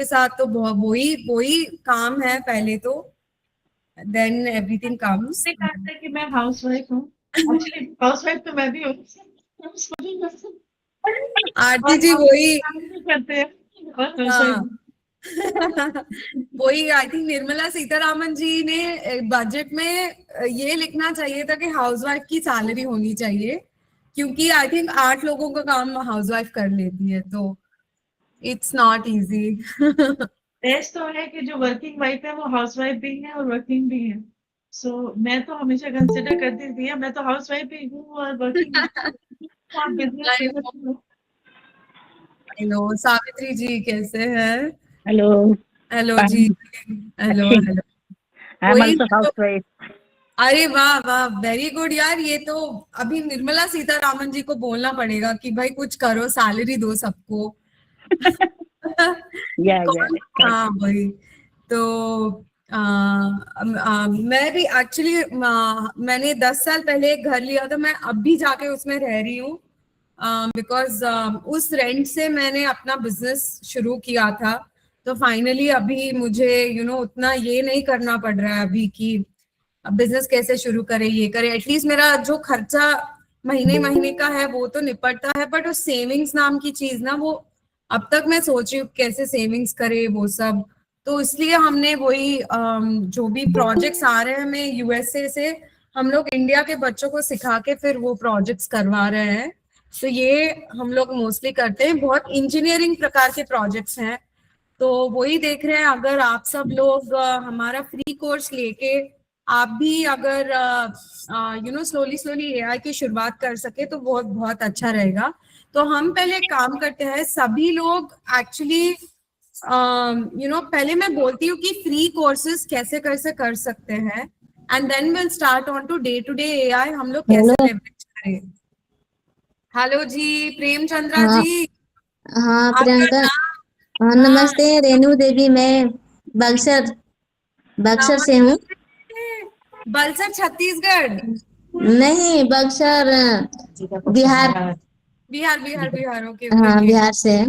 के साथ तो वही वही काम है पहले तो, देन एवरीथिंग कम्स। उसने कहा था कि मैं हाउस वाइफ हूँ, एक्चुअली हाउस वाइफ तो मैं भी हूँ। आरती और जी हम वही, काम भी करते हैं और हाउस वाइफ हाँ। वही आई थिंक निर्मला सीतारामन जी ने बजट में ये लिखना चाहिए था कि हाउसवाइफ की सैलरी होनी चाहिए, क्योंकि आई थिंक 8 लोगों का काम हाउसवाइफ कर लेती है, तो इट्स नॉट इजी। टेस्ट तो है कि जो वर्किंग वाइफ है वो हाउस वाइफ भी है और वर्किंग भी है। सो मैं तो हमेशा कंसिडर करती थी, मैं तो हाउस वाइफ भी हूँ और वर्किंग आप बिजनेस हो। नो, सावित्री जी कैसे हैं? हेलो। हेलो जी। फाइन। हेलो अच्छी। हेलो। आई एम वही आल्सो तो, हाउसवाइफ। अरे वाह वाह, वेरी गुड यार। ये तो अभी निर्मला सीतारामन जी को बोलना पड़ेगा कि भाई कुछ करो, सैलरी दो सबको। या कौन, करेक्ट। हाँ वही तो। मैं भी एक्चुअली, मैंने 10 साल पहले एक घर लिया था, मैं अब भी जाके उसमें रह रही हूँ, बिकॉज उस रेंट से मैंने अपना बिजनेस शुरू किया था। तो फाइनली अभी मुझे उतना ये नहीं करना पड़ रहा है अभी कि अब बिजनेस कैसे शुरू करे, ये करे। एटलीस्ट मेरा जो खर्चा महीने महीने का है वो तो निपटता है, बट उस सेविंग्स नाम की चीज ना, वो अब तक मैं सोच रही हूँ कैसे सेविंग्स करे वो सब। तो इसलिए हमने वही जो भी प्रोजेक्ट्स आ रहे हैं हमें यूएसए से, हम लोग इंडिया के बच्चों को सिखा के फिर वो प्रोजेक्ट्स करवा रहे हैं। तो ये हम लोग मोस्टली करते हैं, बहुत इंजीनियरिंग प्रकार के प्रोजेक्ट्स हैं। तो वही देख रहे हैं, अगर आप सब लोग हमारा फ्री कोर्स लेके आप भी अगर स्लोली स्लोली एआई की शुरुआत कर सके तो बहुत बहुत अच्छा रहेगा। तो हम पहले एक काम करते हैं, सभी लोग एक्चुअली पहले मैं बोलती हूँ कि फ्री कोर्सेज कैसे कैसे कर सकते हैं, and then will start on today AI हम लोग कैसे हेलो। लेवरेज करें। हेलो जी, प्रेम चंद्रा हाँ। जी। हाँ आपका प्रियंका। नाम? हाँ हाँ, नमस्ते रेणु देवी, मैं बक्सर बक्सर से हूँ। नमस्ते। बलसर छत्तीसगढ़? नहीं, बक्सर बिहार। बिहार बिहार बिहार, ओके ओके हाँ ओके। बिहार से है।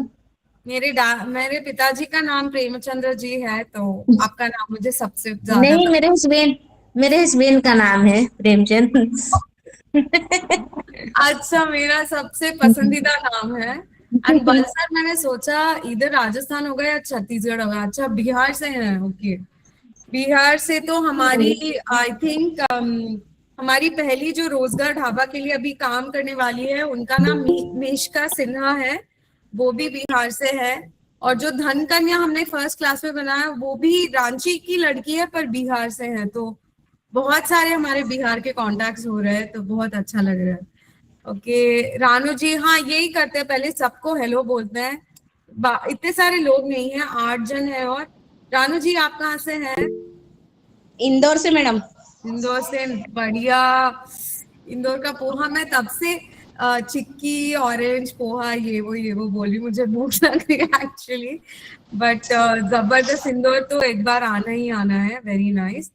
मेरे पिताजी का नाम प्रेमचंद्र जी है, तो आपका नाम मुझे सबसे ज्यादा नहीं, मेरे हस्बैंड का नाम है प्रेमचंद। अच्छा, मेरा सबसे पसंदीदा नाम है। एंड बलसर मैंने सोचा इधर राजस्थान होगा या छत्तीसगढ़ होगा। अच्छा, बिहार से हैं, ओके। बिहार से तो हमारी आई थिंक हमारी पहली जो रोजगार ढाबा के लिए अभी काम करने वाली है, उनका नाम मिष्का सिन्हा है, वो भी बिहार से है। और जो धन कन्या हमने फर्स्ट क्लास में बनाया वो भी रांची की लड़की है पर बिहार से है। तो बहुत सारे हमारे बिहार के कॉन्टैक्ट्स हो रहे हैं, तो बहुत अच्छा लग रहा है। ओके रानू जी, हाँ यही करते हैं, पहले सबको हेलो बोलते हैं। इतने सारे लोग नहीं है, 8 जन है। और रानू जी आप कहाँ से हैं? इंदौर से मैडम। इंदौर से, बढ़िया। इंदौर का पोहा मैं तब से चिक्की ऑरेंज पोहा ये वो बोली, मुझे भूख लग रही है एक्चुअली। बट जबरदस्त, इंदौर तो एक बार आना ही आना है, वेरी नाइस।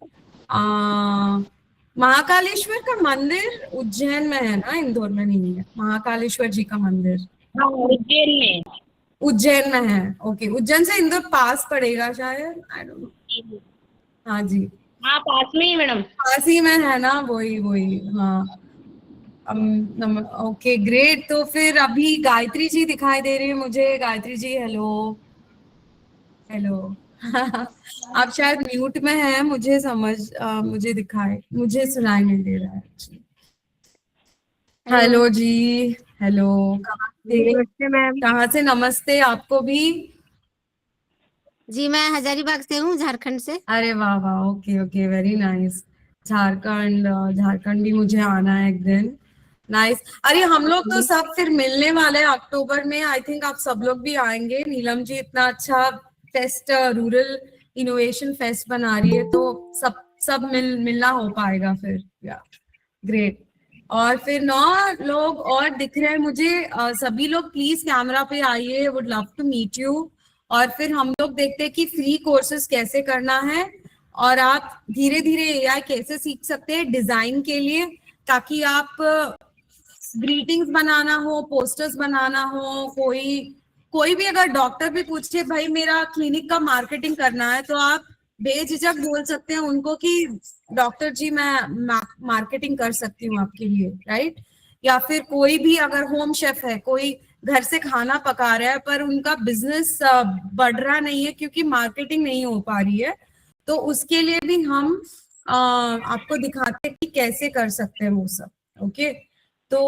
महाकालेश्वर का मंदिर उज्जैन में है ना, इंदौर में नहीं है महाकालेश्वर जी का मंदिर? हाँ, उज्जैन में। उज्जैन में है, ओके। उज्जैन से इंदौर पास पड़ेगा शायद, आई डोंट नो। हाँ जी, हाँ, पास में ही मैडम। पास ही में है ना, वही वही, हाँ। Okay great. तो फिर अभी गायत्री जी दिखाई दे रही है मुझे। गायत्री जी हेलो। हेलो। आप शायद म्यूट में हैं, मुझे दिखाई, मुझे सुनाई नहीं दे रहा है। हेलो जी। हेलो। नमस्ते मैम। कहाँ से? नमस्ते आपको भी। जी मैं हजारीबाग से हूँ, झारखंड से। अरे वाह वाह, okay okay, very nice. Jharkhand, Jharkhand भी मुझे आना है एक दिन। नाइस। अरे हम लोग तो सब फिर मिलने वाले हैं अक्टूबर में, आई थिंक आप सब लोग भी आएंगे। नीलम जी इतना अच्छा फेस्ट, रूरल इनोवेशन फेस्ट बना रही है, तो सब सब मिलना हो पाएगा फिर, या ग्रेट। और फिर 9 लोग और दिख रहे हैं मुझे। सभी लोग प्लीज कैमरा पे आइए, would love to meet you. और फिर हम लोग देखते हैं कि फ्री कोर्सेज कैसे करना है, और आप धीरे धीरे एआई कैसे सीख सकते हैं डिजाइन के लिए, ताकि आप ग्रीटिंग्स बनाना हो, पोस्टर्स बनाना हो, कोई कोई भी अगर डॉक्टर भी पूछे भाई मेरा क्लिनिक का मार्केटिंग करना है, तो आप बेझिझक बोल सकते हैं उनको कि डॉक्टर जी मैं मार्केटिंग कर सकती हूँ आपके लिए, राइट। या फिर कोई भी अगर होम शेफ है, कोई घर से खाना पका रहा है पर उनका बिजनेस बढ़ रहा नहीं है क्योंकि मार्केटिंग नहीं हो पा रही है, तो उसके लिए भी हम आपको दिखाते हैं कि कैसे कर सकते हैं वो सब। ओके, तो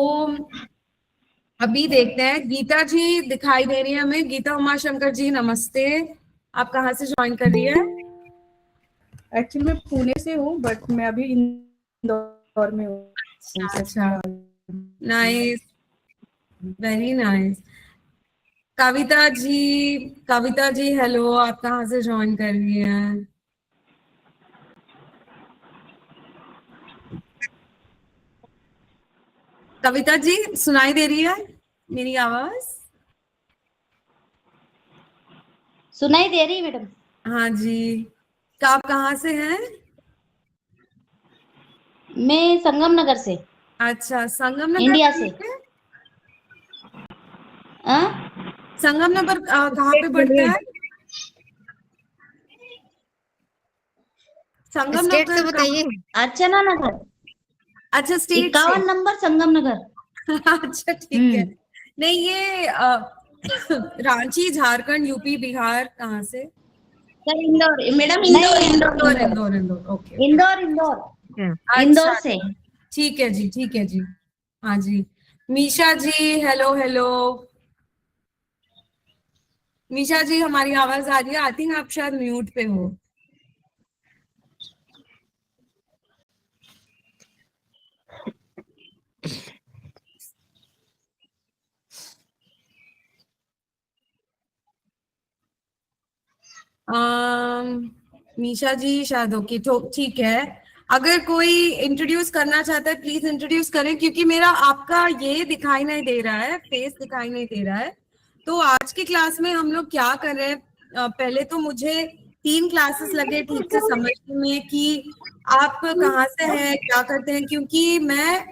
अभी देखते हैं, गीता जी दिखाई दे रही है हमें। गीता उमाशंकर जी नमस्ते, आप कहाँ से ज्वाइन कर रही है? एक्चुअली मैं पुणे से हूँ, बट मैं अभी इंदौर में हूँ। अच्छा, nice, very nice. Kavita ji hello, आप कहाँ से ज्वाइन कर रही हैं? कविता जी सुनाई दे रही है मेरी आवाज? सुनाई दे रही है मैडम। हाँ जी, आप कहाँ से हैं? मैं संगम नगर से। अच्छा, संगम नगर इंडिया से। संगम नगर कहाँ पे पड़ता है? संगम स्टेट तो नगर बताइए। अर्चना नगर। अच्छा, स्टेट 51 नंबर संगम नगर। अच्छा ठीक है। नहीं ये रांची, झारखंड, यूपी, बिहार कहाँ से? सर इंदौर मैडम, नहीं, इंदौर, ओके। इंदौर इंदौर अच्छा, से। ठीक है जी, ठीक है जी। हाँ जी, मीशा जी हेलो हेलो। मीशा जी हमारी आवाज आ रही है? आई थिंक आप शायद म्यूट पे हो। मीशा जी शायद ओके, तो ठीक है। अगर कोई इंट्रोड्यूस करना चाहता है प्लीज इंट्रोड्यूस करें, क्योंकि मेरा आपका ये दिखाई नहीं दे रहा है, फेस दिखाई नहीं दे रहा है। तो आज की क्लास में हम लोग क्या कर रहे हैं, पहले तो मुझे 3 क्लासेस लगे ठीक से समझने में कि आप कहाँ से हैं, क्या करते हैं, क्योंकि मैं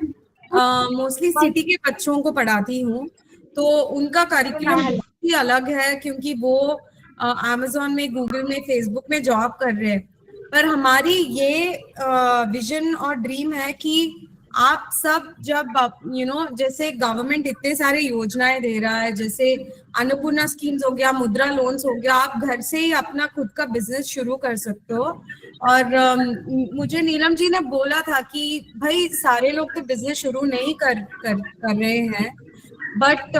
मोस्टली सिटी के बच्चों को पढ़ाती हूँ, तो उनका करिकुलम बहुत ही अलग है, क्योंकि वो अमेज़न में, गूगल में, फेसबुक में जॉब कर रहे हैं। पर हमारी ये विजन और ड्रीम है कि आप सब जब जैसे गवर्नमेंट इतने सारे योजनाएं दे रहा है, जैसे अन्नपूर्णा स्कीम्स हो गया, मुद्रा लोन्स हो गया, आप घर से ही अपना खुद का बिजनेस शुरू कर सकते हो। और मुझे नीलम जी ने बोला था कि भाई सारे लोग तो बिजनेस शुरू नहीं कर रहे हैं, but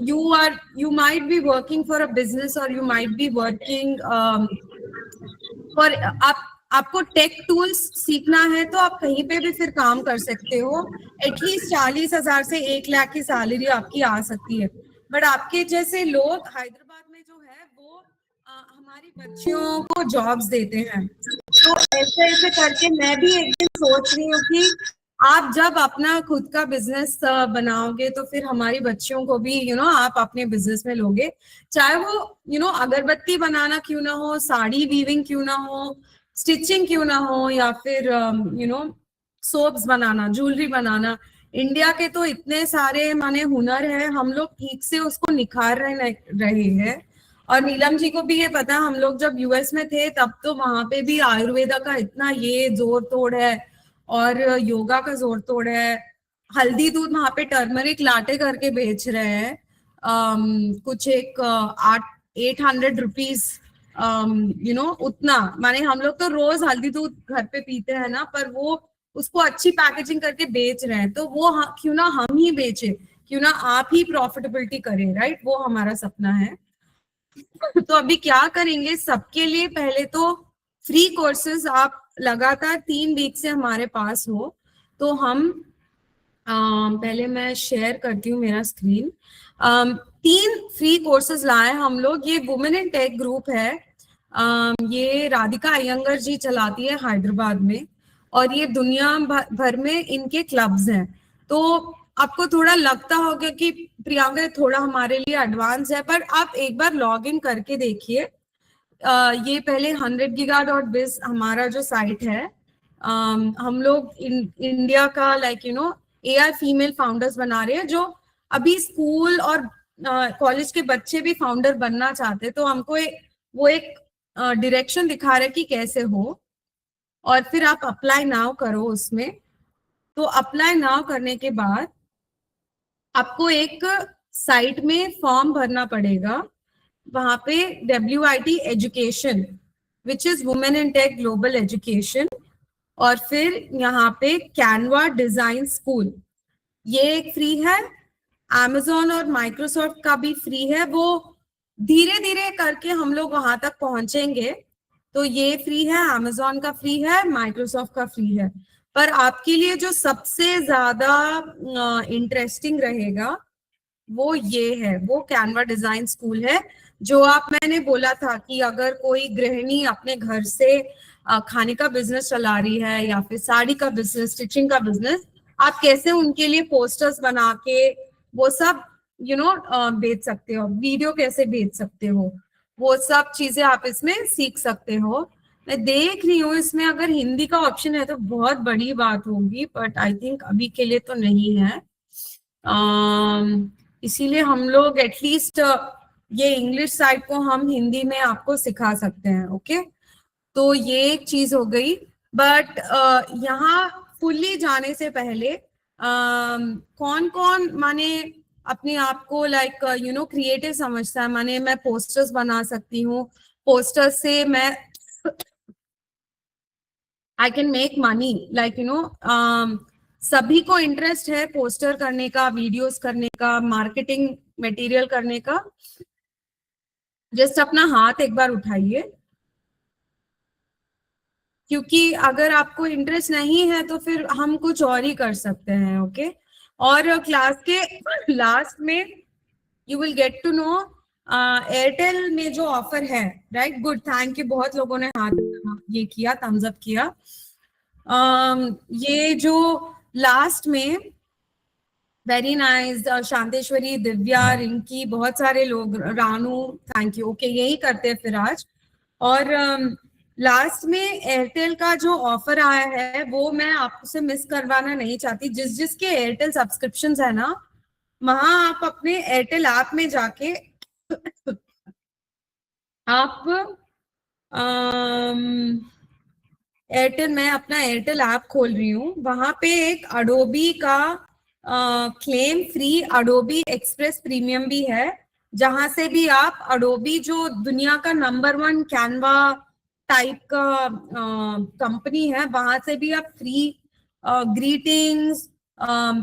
you might be working for a business or you might be working for आपको टेक टूल्स सीखना है तो आप कहीं पे भी फिर काम कर सकते हो। एटलीस्ट 40,000 से 1 लाख की सैलरी आपकी आ सकती है। बट आपके जैसे लोग हैदराबाद में जो है वो हमारी बच्चियों को जॉब्स देते हैं। तो ऐसे ऐसे करके मैं भी एक दिन सोच रही हूँ कि आप जब अपना खुद का बिजनेस बनाओगे तो फिर हमारी बच्चियों को भी आप अपने बिजनेस में लोगे, चाहे वो अगरबत्ती बनाना क्यों ना हो, साड़ी वीविंग क्यों ना हो, स्टिचिंग क्यों ना हो, या फिर सोप्स बनाना, ज्वेलरी बनाना। इंडिया के तो इतने सारे माने हुनर है, हम लोग ठीक से उसको निखार रहे हैं। और नीलम जी को भी ये पता, हम लोग जब यूएस में थे तब तो वहां पे भी आयुर्वेदा का इतना ये जोर तोड़ है और योगा का जोर तोड़ है। हल्दी दूध वहां पे टर्मरिक लाटे करके बेच रहे हैं, कुछ एक 800 रुपीज, उतना। माने हम लोग तो रोज हल्दी दूध घर पे पीते हैं ना, पर वो उसको अच्छी पैकेजिंग करके बेच रहे हैं, तो वो क्यों ना हम ही बेचे, क्यों ना आप ही प्रॉफिटेबिलिटी करें, राइट। वो हमारा सपना है। तो अभी क्या करेंगे, सबके लिए पहले तो फ्री कोर्सेज आप लगातार 3 वीक से हमारे पास हो, तो हम पहले मैं शेयर करती हूँ मेरा स्क्रीन। 3 फ्री कोर्सेज लाए हम लोग। ये वुमेन इन टेक ग्रुप है, ये राधिका अयंगर जी चलाती है हैदराबाद में, और ये दुनिया भर में इनके क्लब्स हैं। तो आपको थोड़ा लगता होगा कि प्रियंका थोड़ा हमारे लिए एडवांस है, पर आप एक बार लॉग इन करके देखिए। ये पहले 100giga.biz हमारा जो साइट है, हम लोग इंडिया का AI फीमेल फाउंडर्स बना रहे हैं, जो अभी स्कूल और कॉलेज के बच्चे भी फाउंडर बनना चाहते हैं, तो हमको वो एक डायरेक्शन दिखा रहे कि कैसे हो, और फिर आप अप्लाई नाउ करो उसमें। तो अप्लाई नाउ करने के बाद आपको एक साइट में फॉर्म भरना पड़ेगा, वहां पे WIT education which is women in tech global education, और फिर यहाँ पे कैनवा डिजाइन स्कूल, ये एक फ्री है। Amazon और माइक्रोसॉफ्ट का भी फ्री है, वो धीरे धीरे करके हम लोग वहां तक पहुंचेंगे। तो ये फ्री है, Amazon का फ्री है, माइक्रोसॉफ्ट का फ्री है। पर आपके लिए जो सबसे ज्यादा इंटरेस्टिंग रहेगा वो ये है, वो कैनवा डिजाइन स्कूल है। जो मैंने बोला था कि अगर कोई गृहिणी अपने घर से खाने का बिजनेस चला रही है या फिर साड़ी का बिजनेस, स्टिचिंग का बिजनेस, आप कैसे उनके लिए पोस्टर्स बना के वो सब बेच सकते हो, वीडियो कैसे बेच सकते हो, वो सब चीजें आप इसमें सीख सकते हो। मैं देख रही हूँ इसमें अगर हिंदी का ऑप्शन है तो बहुत बड़ी बात होगी, बट आई थिंक अभी के लिए तो नहीं है। इसीलिए हम लोग एटलीस्ट ये इंग्लिश साइड को हम हिंदी में आपको सिखा सकते हैं। ओके, तो ये एक चीज हो गई। बट यहाँ फुल्ली जाने से पहले कौन कौन माने अपने आप को लाइक क्रिएटिव समझता है, माने मैं पोस्टर्स बना सकती हूँ, पोस्टर्स से मैं I can make money, like सभी को इंटरेस्ट है पोस्टर करने का, वीडियोस करने का, मार्केटिंग मटेरियल करने का। जस्ट अपना हाथ एक बार उठाइए, क्योंकि अगर आपको इंटरेस्ट नहीं है तो फिर हम कुछ और ही कर सकते हैं। ओके, और क्लास के लास्ट में you will get to know Airtel में जो ऑफर है, राइट। गुड, थैंक यू, बहुत लोगों ने हाथ ये किया, थम्स अप किया। ये जो लास्ट में वेरी नाइस, शांतेश्वरी, दिव्या, रिंकी, बहुत सारे लोग, रानू, थैंक यू। ओके, यही करते हैं फिर आज। और लास्ट में एयरटेल का जो ऑफर आया है वो मैं आपसे मिस करवाना नहीं चाहती। जिसके एयरटेल सब्सक्रिप्शन है ना, वहां आप अपने एयरटेल ऐप में जाके आप एयरटेल, मैं अपना एयरटेल ऐप खोल रही हूँ, वहां पे एक अडोबी का claim free Adobe express premium भी है, जहां से भी आप अडोबी जो दुनिया का नंबर 1 कैनवा टाइप का कंपनी है, वहां से भी आप free greetings,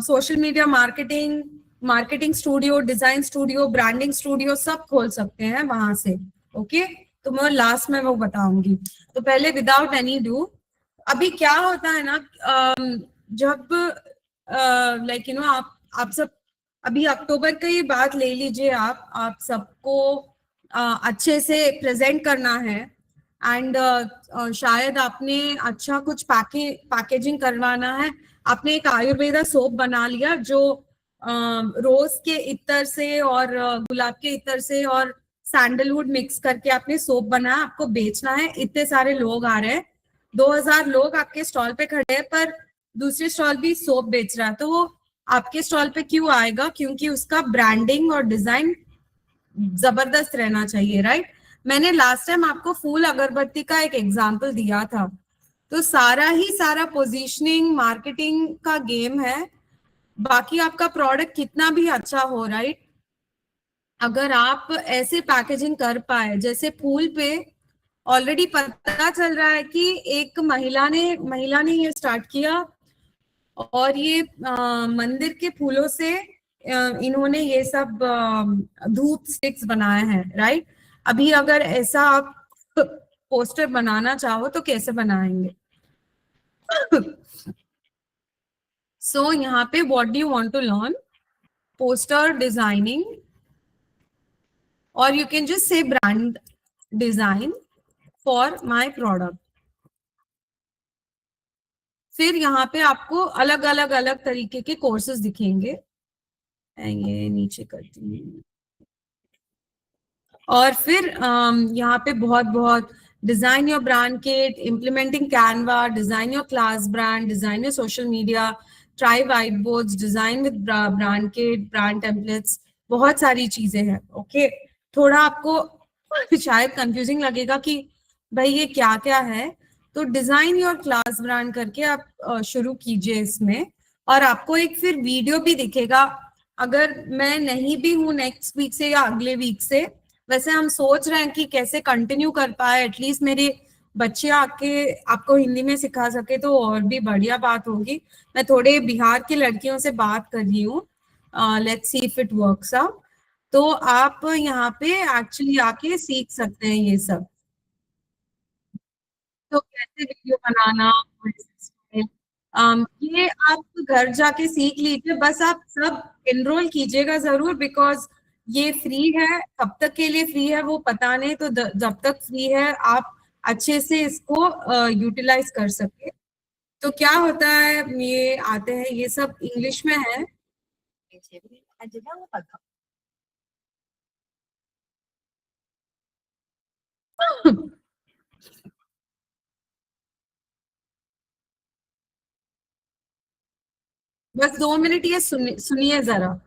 social media marketing, marketing studio, design studio, branding studio सब खोल सकते हैं वहां से। ओके, तो मैं लास्ट में वो बताऊंगी। तो पहले विदाउट एनी डू, अभी क्या होता है ना, जब लाइक आप सब अभी अक्टूबर की बात ले लीजिए, आप सबको अच्छे से प्रेजेंट करना है, एंड शायद आपने अच्छा कुछ पैकेजिंग करवाना है। आपने एक आयुर्वेदा सोप बना लिया जो रोज के इत्र से और गुलाब के इत्र से और सैंडलवुड मिक्स करके आपने सोप बनाया, आपको बेचना है। इतने सारे लोग आ रहे हैं, 2000 लोग आपके स्टॉल पे खड़े हैं, पर दूसरे स्टॉल भी सोप बेच रहा है, तो वो आपके स्टॉल पे क्यों आएगा? क्योंकि उसका ब्रांडिंग और डिजाइन जबरदस्त रहना चाहिए, राइट। मैंने लास्ट टाइम आपको फूल अगरबत्ती का एक एग्जांपल दिया था। तो सारा पोजीशनिंग, मार्केटिंग का गेम है। बाकी आपका प्रोडक्ट कितना भी अच्छा हो, राइट, अगर आप ऐसे पैकेजिंग कर पाए, जैसे फूल पे ऑलरेडी पता चल रहा है कि एक महिला ने ये स्टार्ट किया, और ये मंदिर के फूलों से इन्होंने ये सब धूप स्टिक्स बनाए हैं, राइट। अभी अगर ऐसा आप पोस्टर बनाना चाहो तो कैसे बनाएंगे? सो यहाँ पे what do you want to learn? Poster designing, और you can just say brand design for my product. फिर यहाँ पे आपको अलग अलग तरीके के कोर्सेज दिखेंगे, ये नीचे करती हूँ। और फिर यहाँ पे बहुत design your brand kit, implementing Canva, design your class brand, design your social media, try white boards, design with brand kit, brand templates, बहुत सारी चीजें हैं। ओके, थोड़ा आपको शायद कंफ्यूजिंग लगेगा कि भाई ये क्या क्या है, तो डिजाइन योर क्लास ब्रांड करके आप शुरू कीजिए इसमें, और आपको एक फिर वीडियो भी दिखेगा। अगर मैं नहीं भी हूँ नेक्स्ट वीक से या अगले वीक से, वैसे हम सोच रहे हैं कि कैसे कंटिन्यू कर पाए, एटलीस्ट मेरे बच्चे आके आपको हिंदी में सिखा सके तो और भी बढ़िया बात होगी। मैं थोड़े बिहार की लड़कियों से बात कर रही हूँ, let's see if it works out. तो आप यहाँ पे एक्चुअली आके सीख सकते हैं ये सब, तो कैसे वीडियो बनाना, ये आप घर जाके सीख लीजिए। बस आप सब एनरोल कीजिएगा जरूर, बिकॉज ये फ्री है। कब तक के लिए फ्री है वो पता नहीं, तो जब तक फ्री है आप अच्छे से इसको यूटिलाइज कर सके। तो क्या होता है, ये आते हैं, ये सब इंग्लिश में है। बस 2 मिनट ये सुनिए जरा।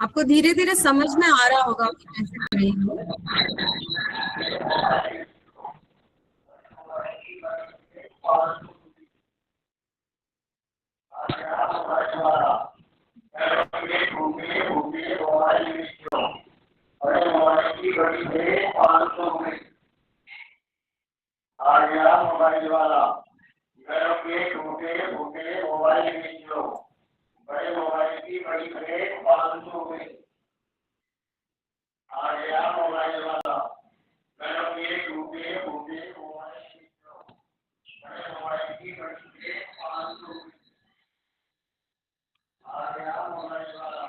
आपको धीरे धीरे समझ में आ रहा होगा कि कैसे करेंगे। मोबाइल वाला घर के छोटे छोटे मोबाइल बेचो, बड़े मोबाइल की बड़ी प्लेट 500 में। आ गया मोबाइल वाला, घर के छोटे छोटे मोबाइल बेचो, बड़े मोबाइल की बड़ी प्लेट 500 में। आ गया मोबाइल वाला, घर के छोटे छोटे मोबाइल बेचो, बड़े मोबाइल की प्लेट 500 में। आ गया मोबाइल वाला।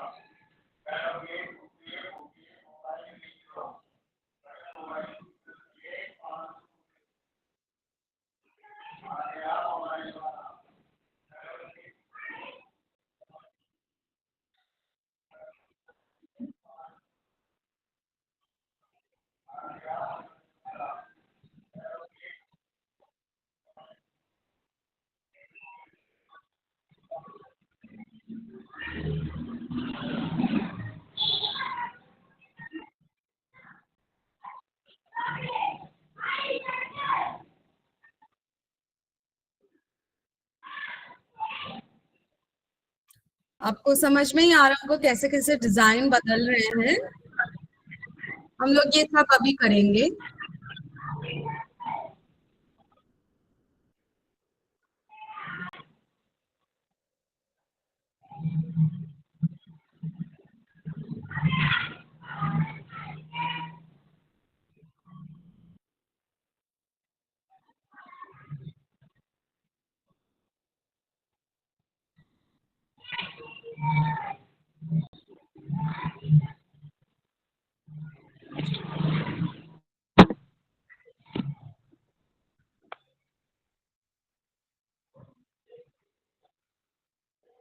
आपको समझ में ही आ रहा होगा कैसे कैसे डिजाइन बदल रहे हैं। हम लोग ये सब अभी करेंगे।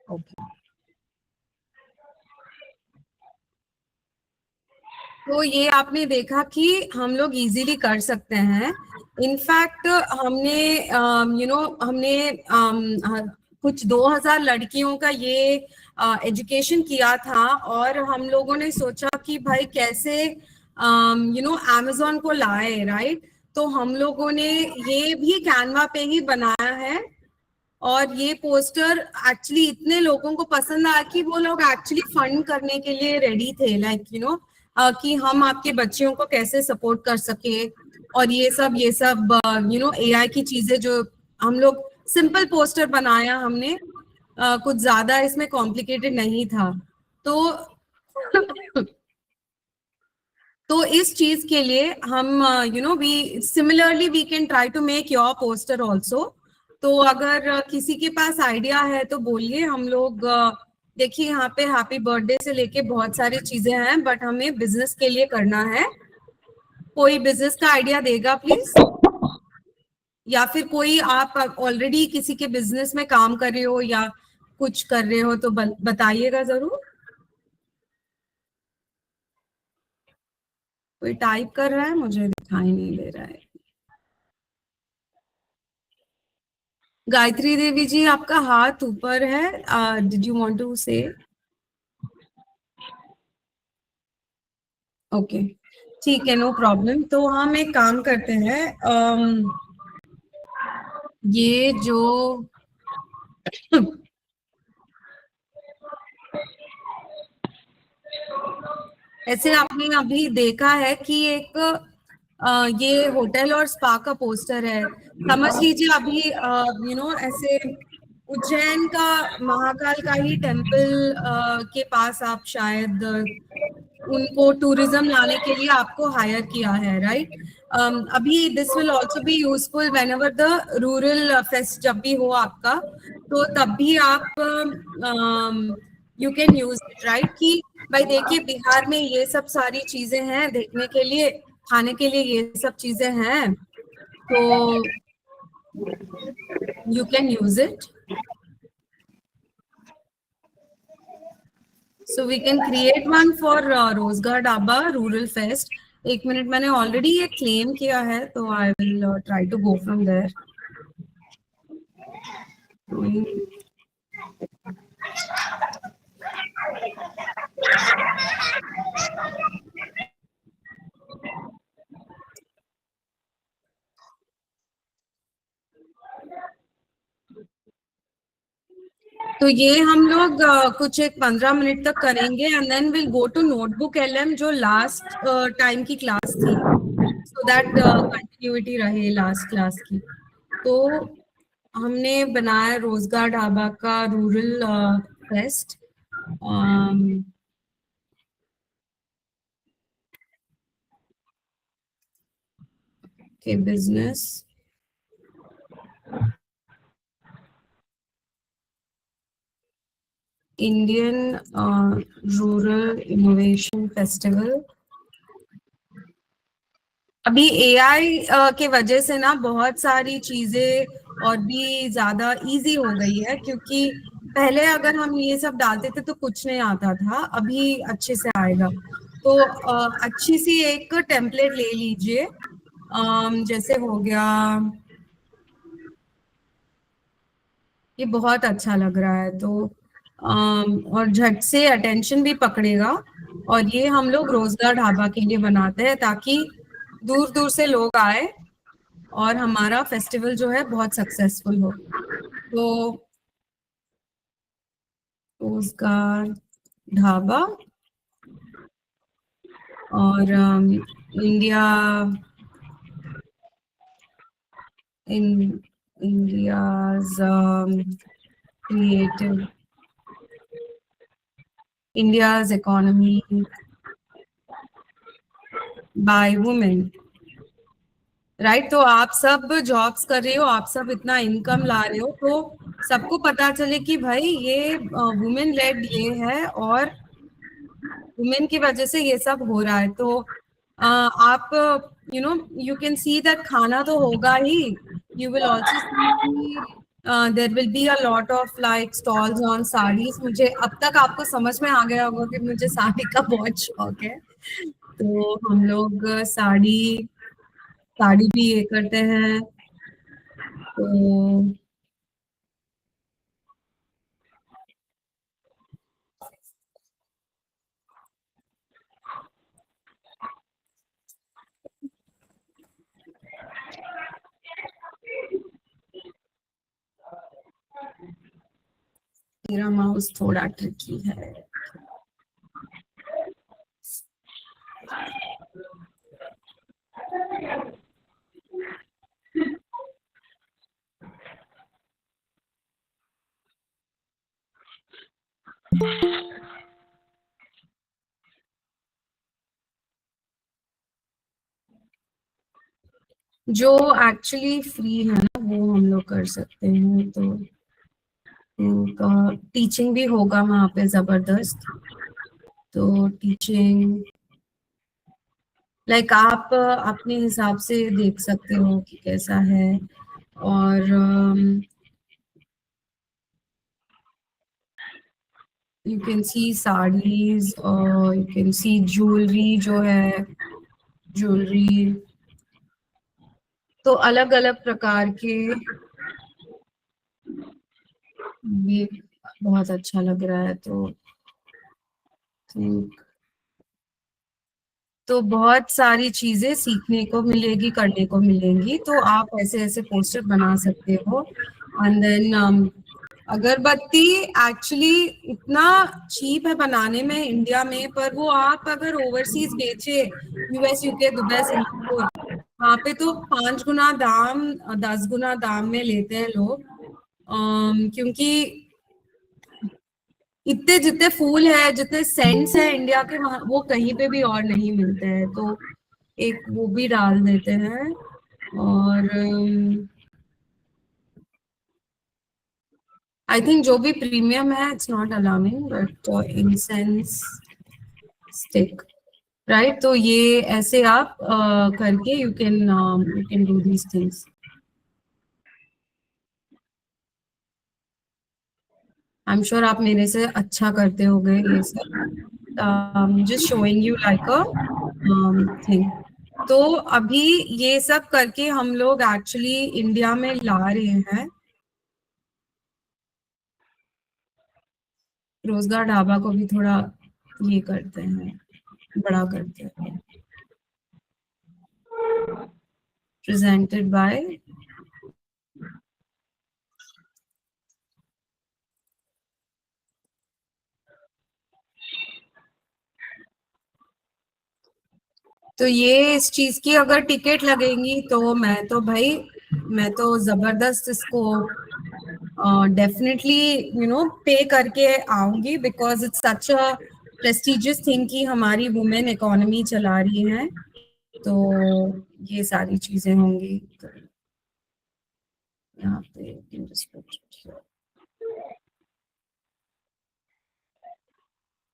ओके, तो ये आपने देखा कि हम लोग इजीली कर सकते हैं। इनफैक्ट हमने हमने कुछ 2000 लड़कियों का ये एजुकेशन किया था, और हम लोगों ने सोचा कि भाई कैसे अमेज़न को लाए, राइट। तो हम लोगों ने ये भी कैनवा पे ही बनाया है, और ये पोस्टर एक्चुअली इतने लोगों को पसंद आया कि वो लोग एक्चुअली फंड करने के लिए रेडी थे, लाइक कि हम आपके बच्चियों को कैसे सपोर्ट कर सके, और ये सब एआई की चीजें जो हम लोग सिंपल पोस्टर बनाया हमने, कुछ ज्यादा इसमें कॉम्प्लिकेटेड नहीं था। तो इस चीज के लिए हम we similarly we can try to make your poster also. तो अगर किसी के पास आइडिया है तो बोलिए। हम लोग देखिए यहाँ पे हैप्पी बर्थडे से लेके बहुत सारी चीजें हैं, बट हमें बिजनेस के लिए करना है। कोई बिजनेस का आइडिया देगा प्लीज, या फिर कोई आप ऑलरेडी किसी के बिजनेस में काम कर रहे हो या कुछ कर रहे हो तो बताइएगा जरूर। कोई टाइप कर रहा है, मुझे दिखाई नहीं दे रहा है। गायत्री देवी जी, आपका हाथ ऊपर है, डिड यू वांट टू से? ओके, ठीक है, नो प्रॉब्लम। तो हम एक काम करते हैं, ये जो ऐसे आपने अभी देखा है कि एक ये होटल और स्पा का पोस्टर है। समझ लीजिए अभी ऐसे उज्जैन का महाकाल का ही टेम्पल के पास आप शायद उनको टूरिज्म लाने के लिए आपको हायर किया है, राइट? अभी this will also be useful when ever the rural fest जब भी हो आपका, तो तब भी आप you can use it, right? कि भाई देखिए बिहार में ये सब सारी चीजें हैं देखने के लिए, खाने के लिए ये सब चीजें हैं, तो you can use it. So we can create one for Rozgar Dhaba rural fest. एक मिनट, मैंने ऑलरेडी ये क्लेम किया है तो I will try to go from there. तो ये हम लोग कुछ एक 15 मिनट तक करेंगे and then will go to notebook LM जो लास्ट टाइम की क्लास थी, सो दैट कंटिन्यूटी रहे लास्ट क्लास की। तो हमने बनाया रोजगार ढाबा का रूरल फेस्ट के business Indian rural innovation festival. अभी एआई के वजह से ना बहुत सारी चीजें और भी ज्यादा इजी हो गई है, क्योंकि पहले अगर हम ये सब डालते थे तो कुछ नहीं आता था, अभी अच्छे से आएगा। तो अच्छी सी एक टेम्पलेट ले लीजिए, जैसे हो गया, ये बहुत अच्छा लग रहा है तो और झट से अटेंशन भी पकड़ेगा। और ये हम लोग रोजगार ढाबा के लिए बनाते हैं ताकि दूर दूर से लोग आए और हमारा फेस्टिवल जो है बहुत सक्सेसफुल हो। तो रोजगार ढाबा और India's economy by women, right? तो आप सब जॉब्स कर रहे हो, आप सब इतना इनकम ला रहे हो, तो सबको पता चले कि भाई ये वुमेन लेड ये है और वुमेन की वजह से ये सब हो रहा है। तो आप यू कैन सी दैट खाना तो होगा ही, you will also see there will be a lot of like stalls on saris. मुझे अब तक आपको समझ में आ गया होगा कि मुझे साड़ी का बहुत शौक है, तो हम लोग साड़ी भी ये करते हैं। तो मेरा माउस थोड़ा ट्रिकी है। जो एक्चुअली फ्री है ना वो हम लोग कर सकते हैं। तो इनका टीचिंग भी होगा वहाँ पे जबरदस्त। तो टीचिंग लाइक आप अपने हिसाब से देख सकते हो कि कैसा है। और यू कैन सी साड़ीज और यू कैन सी ज्वेलरी जो है, ज्वेलरी तो अलग अलग प्रकार के, ये बहुत अच्छा लग रहा है। तो बहुत सारी चीजें सीखने को मिलेगी, करने को मिलेंगी। तो आप ऐसे ऐसे पोस्टर बना सकते हो। एंड देन अगरबत्ती एक्चुअली इतना चीप है बनाने में इंडिया में, पर वो आप अगर ओवरसीज बेचे, यूएस, यूके, दुबई, सिंगापुर, वहाँ पे तो 5 गुना दाम, 10 गुना दाम में लेते हैं लोग। क्योंकि इतने जितने फूल है, जितने सेंट्स है इंडिया के, वहाँ वो कहीं पे भी और नहीं मिलते हैं। तो एक वो भी डाल देते हैं। और आई थिंक जो भी प्रीमियम है it's not allowing, but incense stick, right. तो ये ऐसे आप करके you can do these things. I am sure आप मेरे से अच्छा करते होगे ये सब। Just showing you like a thing. तो अभी ये सब करके हम लोग एक्चुअली इंडिया में ला रहे हैं। रोजगार ढाबा को भी थोड़ा ये करते हैं, बड़ा करते हैं। प्रेजेंटेड बाय तो ये इस चीज की अगर टिकट लगेंगी तो मैं तो जबरदस्त इसको डेफिनेटली पे करके आऊंगी, because it's such a prestigious thing कि हमारी वुमेन इकोनॉमी चला रही है। तो ये सारी चीजें होंगी। तो यहाँ पे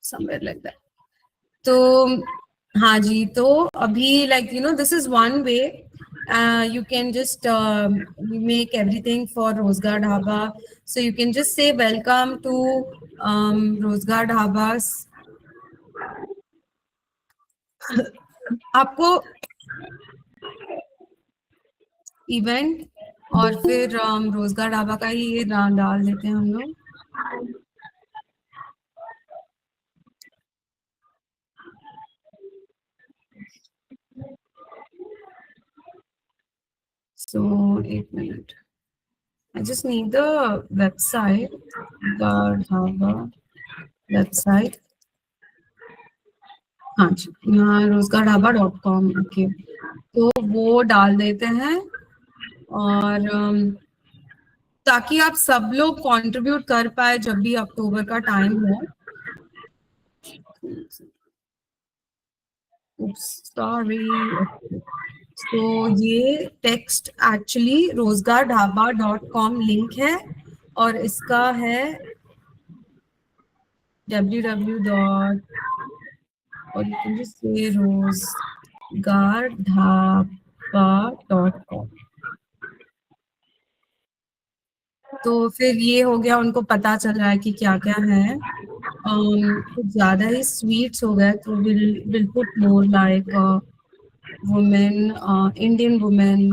somewhere like that। तो हाँ जी, तो अभी this is one way you can just make everything for Rozgar Dhaba। So you can just say welcome to Rozgar Dhabas। आपको इवेंट और फिर रोजगार ढाबा का ही ये डाल देते हैं हम लोग। So 8 minutes। I just need the website, Dhaba website। हाँ जी, यहाँ rozgardhaba.com। ओके, तो वो डाल देते हैं। और ताकि आप सब लोग कंट्रीब्यूट कर पाए जब भी अक्टूबर का टाइम हो। सॉरी। तो ये टेक्स्ट एक्चुअली rozgardhaba.com लिंक है, और इसका है www. और you can just say rozgardhaba.com। तो फिर ये हो गया, उनको पता चल रहा है कि क्या क्या है। कुछ ज्यादा ही स्वीट्स हो गए, तो will put more like women, Indian women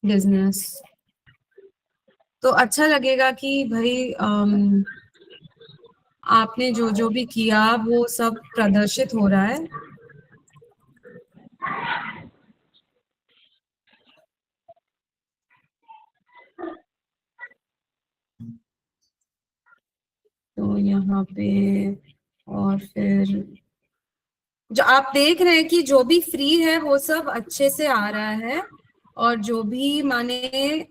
business. तो अच्छा लगेगा कि भाई आपने जो जो भी किया वो सब प्रदर्शित हो रहा है। तो यहाँ पे और फिर जो आप देख रहे हैं कि जो भी फ्री है वो सब अच्छे से आ रहा है, और जो भी माने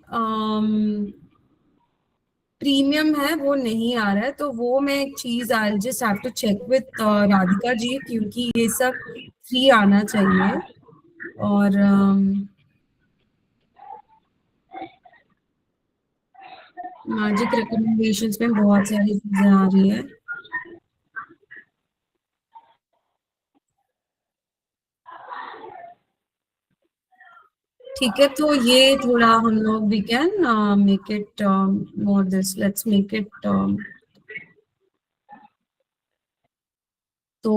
प्रीमियम है वो नहीं आ रहा है। तो वो मैं एक चीज I just have to check with Radhika ji, क्योंकि ये सब फ्री आना चाहिए। और मैजिक रिकमेंडेशंस में बहुत सारी चीजें आ रही है। ठीक है, तो ये थोड़ा हम लोग we can make it more this, let's make it तो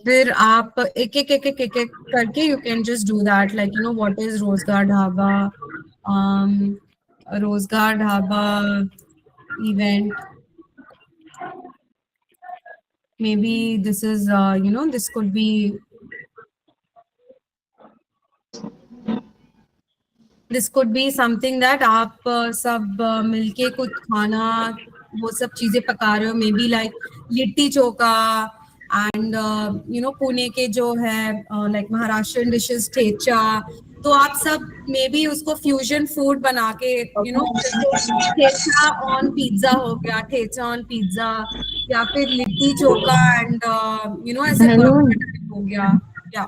फिर आप एक एक एक एक एक एक करके you can just do that, like you know what is रोजगार ढाबा, रोजगार dhaba event, maybe this is you know this could be something that आप सब मिलके कुछ खाना वो सब चीजें पका रहे हो, may be like litti chokha and you know Pune के जो है लाइक महाराष्ट्रियन डिशेस ठेचा, तो आप सब मे बी उसको फ्यूजन फूड बना के you know thecha on pizza हो गया, ठेचा ऑन पिज्जा, या फिर litti chokha and you know ऐसे हेलो burger हो गया। या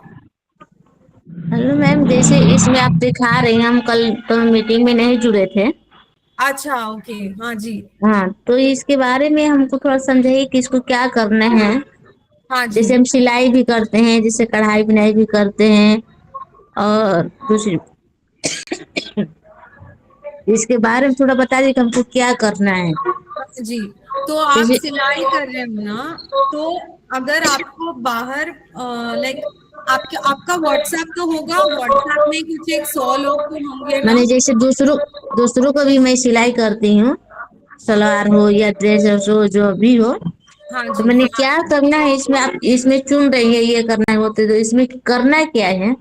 हेलो मैम, जैसे इसमें आप दिखा रही हैं, हम कल तो मीटिंग में नहीं जुड़े थे। अच्छा, ओके, हाँ जी, हाँ, तो इसके बारे में हमको थोड़ा समझाइए कि इसको क्या करना है। हाँ जी। जैसे हम सिलाई भी करते हैं, जैसे कढ़ाई बुनाई भी करते हैं, और दूसरी इसके बारे में थोड़ा बता दीजिए कि हमको क्या करना है। जी, तो आप जैसे सिलाई कर रहे हो ना, तो अगर आपको बाहर लाइक आपका व्हाट्सएप तो होगा, व्हाट्सएप में कुछ एक 100 लोग तो होंगे ना। मैंने जैसे दूसरों को भी मैं सिलाई करती हूँ, सलवार हो या ड्रेस हो, जो भी हो। हाँ तो जी, मैंने क्या करना है इसमें, आप इसमें चुन रही है ये करना है होते, तो इसमें करना क्या है?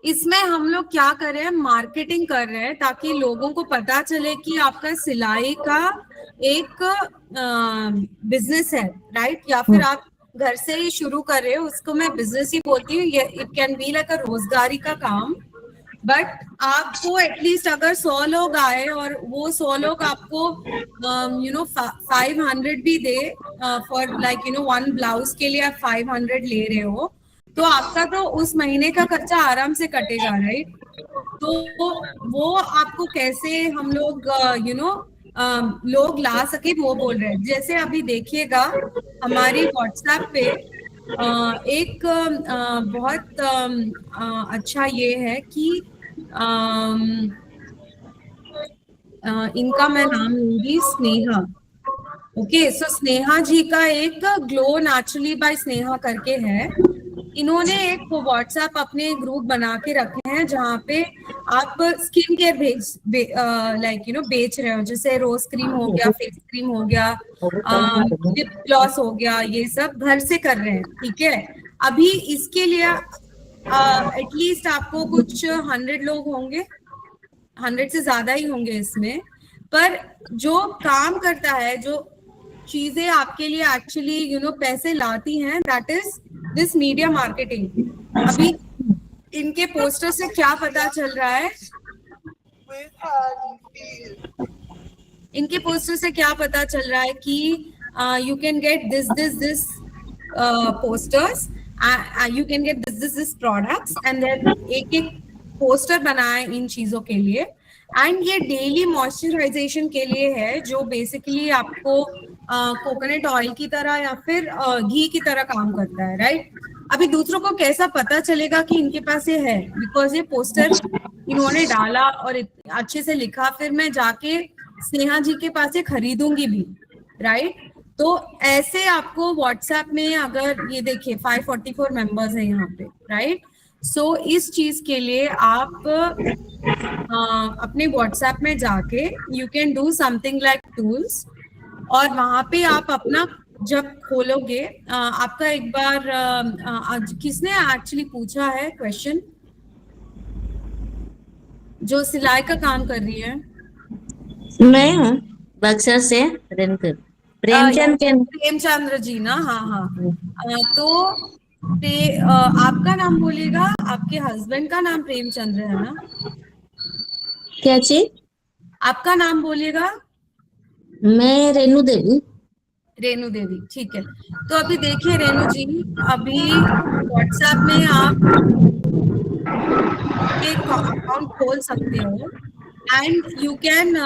इसमें हम लोग क्या कर रहे हैं, मार्केटिंग कर रहे हैं ताकि लोगों को पता चले कि आपका सिलाई का एक बिजनेस है, राइट, या फिर आप घर से ही शुरू कर रहे हो, उसको मैं बिजनेस ही बोलती हूँ। ये इट कैन बी लाइक अ रोजगारी का काम, बट आपको एटलीस्ट अगर 100 लोग आए और वो 100 लोग आपको यू नो 500 भी दे for like you know one blouse के लिए आप 500 ले रहे हो, तो आपका तो उस महीने का खर्चा आराम से कटेगा, राइट। तो वो आपको कैसे हम लोग यू नो लोग ला सके वो बोल रहे हैं। जैसे अभी देखिएगा हमारी व्हाट्सएप पे एक बहुत अच्छा ये है कि इनका मैं नाम लूंगी स्नेहा। ओके, सो स्नेहा जी का एक ग्लो नेचुरली बाय स्नेहा करके है। इन्होंने एक व्हाट्सएप अपने ग्रुप बना के रखे हैं जहाँ पे आप skin care like you no बेच रहे हो, जैसे रोज क्रीम हो गया, फेस क्रीम हो गया, लिप ग्लॉस हो गया, ये सब घर से कर रहे हैं, ठीक है। अभी इसके लिए एटलीस्ट आपको कुछ 100 लोग होंगे, 100 से ज्यादा ही होंगे इसमें, पर जो काम करता है, जो चीजें आपके लिए एक्चुअली यू नो पैसे लाती हैं, that is this media marketing. अभी इनके पोस्टर से क्या पता चल रहा है, इनके पोस्टर से क्या पता चल रहा है कि you can get this posters, you can get this products, and then एक एक पोस्टर बनाए इन चीजों के लिए, एंड ये डेली मॉइस्चराइजेशन के लिए है, जो बेसिकली आपको कोकोनट ऑयल की तरह या फिर घी की तरह काम करता है, राइट। अभी दूसरों को कैसा पता चलेगा कि इनके पास ये है, बिकॉज ये पोस्टर इन्होंने डाला और अच्छे से लिखा, फिर मैं जाके स्नेहा जी के पास ये खरीदूंगी भी, राइट। तो ऐसे आपको व्हाट्सएप में, अगर ये देखिए 544 मेंबर्स हैं यहाँ पे, राइट। सो इस चीज के लिए आप अपने व्हाट्सएप में जाके you can do something like tools, और वहां पे आप अपना जब खोलोगे, आपका एक बार आज किसने एक्चुअली पूछा है क्वेश्चन, जो सिलाई का काम कर रही है? मैं हूँ बक्सर से, प्रेमचंद्र जी ना, हाँ हाँ। तो आपका नाम बोलिएगा, आपके हस्बैंड का नाम प्रेमचंद्र है ना? क्या चीज? आपका नाम बोलिएगा। मैं रेनू देवी। रेनू देवी, ठीक है। तो अभी देखिए रेनू जी, अभी व्हाट्सएप में आप एक अकाउंट खोल सकते हो एंड यू कैन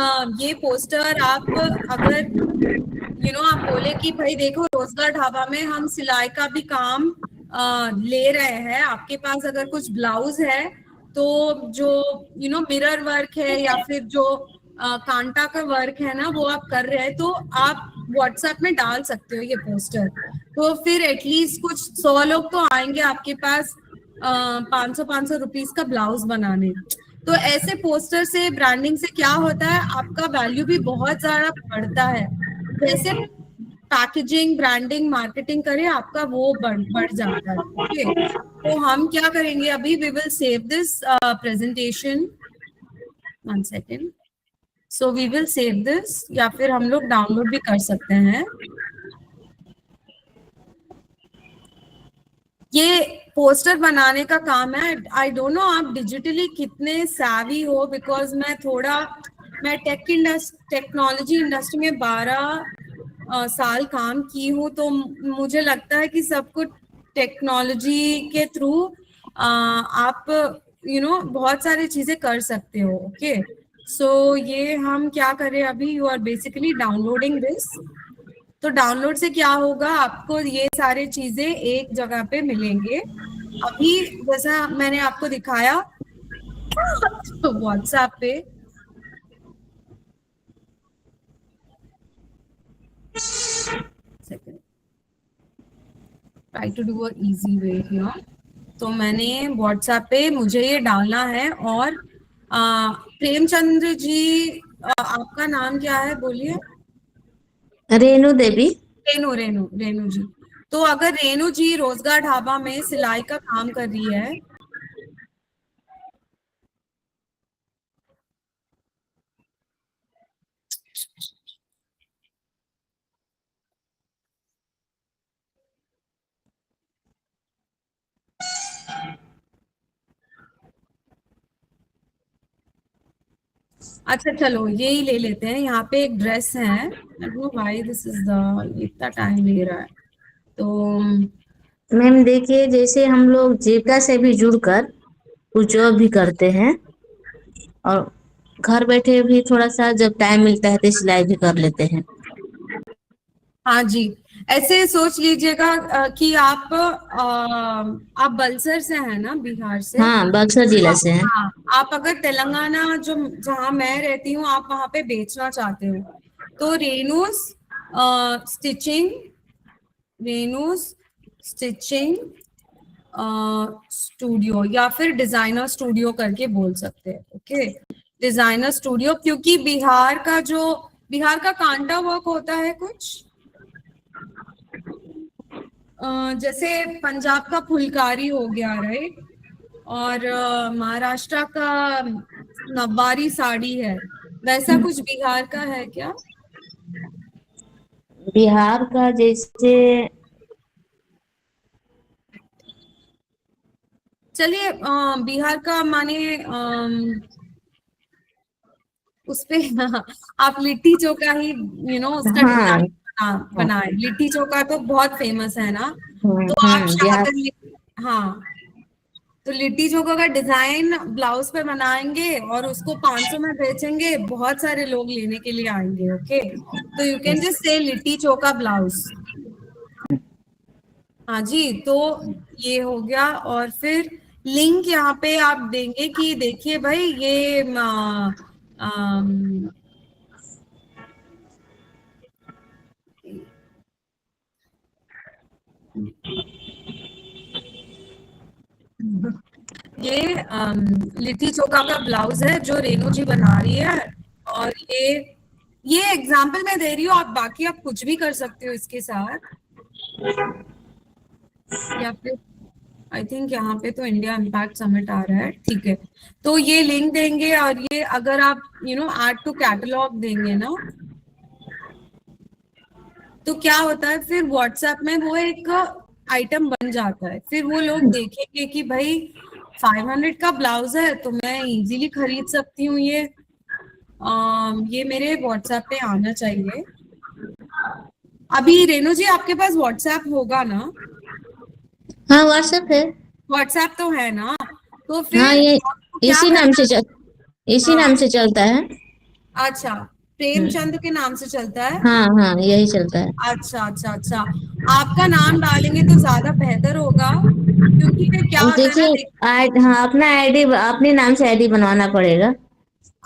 ये पोस्टर आप अगर आप बोले कि भाई देखो रोजगार ढाबा में हम सिलाई का भी काम ले रहे हैं, आपके पास अगर कुछ ब्लाउज है तो जो मिरर वर्क है या फिर जो कांटा का वर्क है ना वो आप कर रहे हैं, तो आप व्हाट्सएप में डाल सकते हो ये पोस्टर। तो फिर एटलीस्ट कुछ 100 लोग तो आएंगे आपके पास 500 रुपीस का ब्लाउज बनाने। तो ऐसे पोस्टर से, ब्रांडिंग से क्या होता है, आपका वैल्यू भी बहुत ज्यादा बढ़ता है। जैसे पैकेजिंग, ब्रांडिंग, मार्केटिंग करें, आपका वो बढ़ जाता है। ओके, तो हम क्या करेंगे अभी, we will save this presentation, 1 second. So we will save this, या फिर हम लोग डाउनलोड भी कर सकते हैं। ये पोस्टर बनाने का काम है। आई डोंट नो आप डिजिटली कितने savvy हो, बिकॉज मैं टेक्नोलॉजी इंडस्ट्री में 12 साल काम की हूँ, तो मुझे लगता है कि सब कुछ टेक्नोलॉजी के थ्रू आप बहुत सारी चीजें कर सकते हो। ओके, सो ये हम क्या करें अभी, you are basically downloading this. तो डाउनलोड से क्या होगा, आपको ये सारी चीजें एक जगह पे मिलेंगे। अभी जैसा मैंने आपको दिखाया व्हाट्सएप पे, try to do a easy way here. तो मैंने व्हाट्सएप पे मुझे ये डालना है, और प्रेमचंद्र जी आपका नाम क्या है बोलिए? रेनू देवी। रेनू जी। तो अगर रेनू जी रोजगार ढाबा में सिलाई का काम कर रही है, अच्छा चलो यही ले लेते हैं। यहाँ पे एक ड्रेस है, I don't know why this is the इतना टाइम ले रहा है। तो मैम देखिए, जैसे हम लोग जीविका से भी जुड़कर कुछ जॉब भी करते हैं, और घर बैठे भी थोड़ा सा जब टाइम मिलता है तो सिलाई भी कर लेते हैं। हाँ जी, ऐसे सोच लीजिएगा कि आप बलसर से हैं ना, बिहार से? हाँ, बक्सर जिला से हैं। हाँ, आप अगर तेलंगाना जहाँ मैं रहती हूँ, आप वहाँ पे बेचना चाहते हो, तो रेनूस स्टिचिंग स्टूडियो या फिर डिजाइनर स्टूडियो करके बोल सकते हैं। ओके, डिजाइनर स्टूडियो, क्योंकि बिहार का कांटा वर्क होता है कुछ जैसे पंजाब का फुलकारी हो गया, राइट, और महाराष्ट्र का नववारी साड़ी है, वैसा कुछ बिहार का है क्या? बिहार का जैसे, चलिए बिहार का माने उस पे आप लिट्टी चोखा ही उसका हाँ, डिजाइन बनाए। लिट्टी चोखा तो बहुत फेमस है ना, तो आप बिहार। हाँ, तो लिट्टी चोखा का डिजाइन ब्लाउज पे बनाएंगे और उसको 500 में बेचेंगे, बहुत सारे लोग लेने के लिए आएंगे। ओके, तो यू कैन जस्ट से लिट्टी चोखा ब्लाउज। हाँ जी, तो ये हो गया। और फिर लिंक यहाँ पे आप देंगे कि देखिए भाई ये ये लिट्टी चोखा का ब्लाउज है जो रेनू जी बना रही है, और ये एग्जाम्पल मैं दे रही हूँ, आप बाकी आप कुछ भी कर सकते हो इसके साथ। या फिर आई थिंक यहाँ पे तो इंडिया इम्पैक्ट समिट आ रहा है, ठीक है, तो ये लिंक देंगे, और ये अगर आप ऐड टू कैटलॉग देंगे ना, तो क्या होता है फिर व्हाट्सएप में वो एक आइटम बन जाता है। फिर वो लोग देखेंगे कि भाई 500 का ब्लाउज है तो मैं इजीली खरीद सकती हूँ, ये मेरे व्हाट्सएप पे आना चाहिए। अभी रेणु जी आपके पास व्हाट्सएप होगा ना? हाँ व्हाट्सएप है। व्हाट्सएप तो है ना, तो हाँ फिर ये आपको क्या इसी नाम से इसी हाँ, नाम से चलता है। अच्छा, प्रेमचंद के नाम से चलता है। हाँ हाँ यही चलता है। अच्छा अच्छा अच्छा, आपका नाम डालेंगे तो ज्यादा बेहतर होगा, क्योंकि फिर क्या होता है ना देखिए हाँ अपना आईडी अपने नाम से आईडी बनवाना पड़ेगा।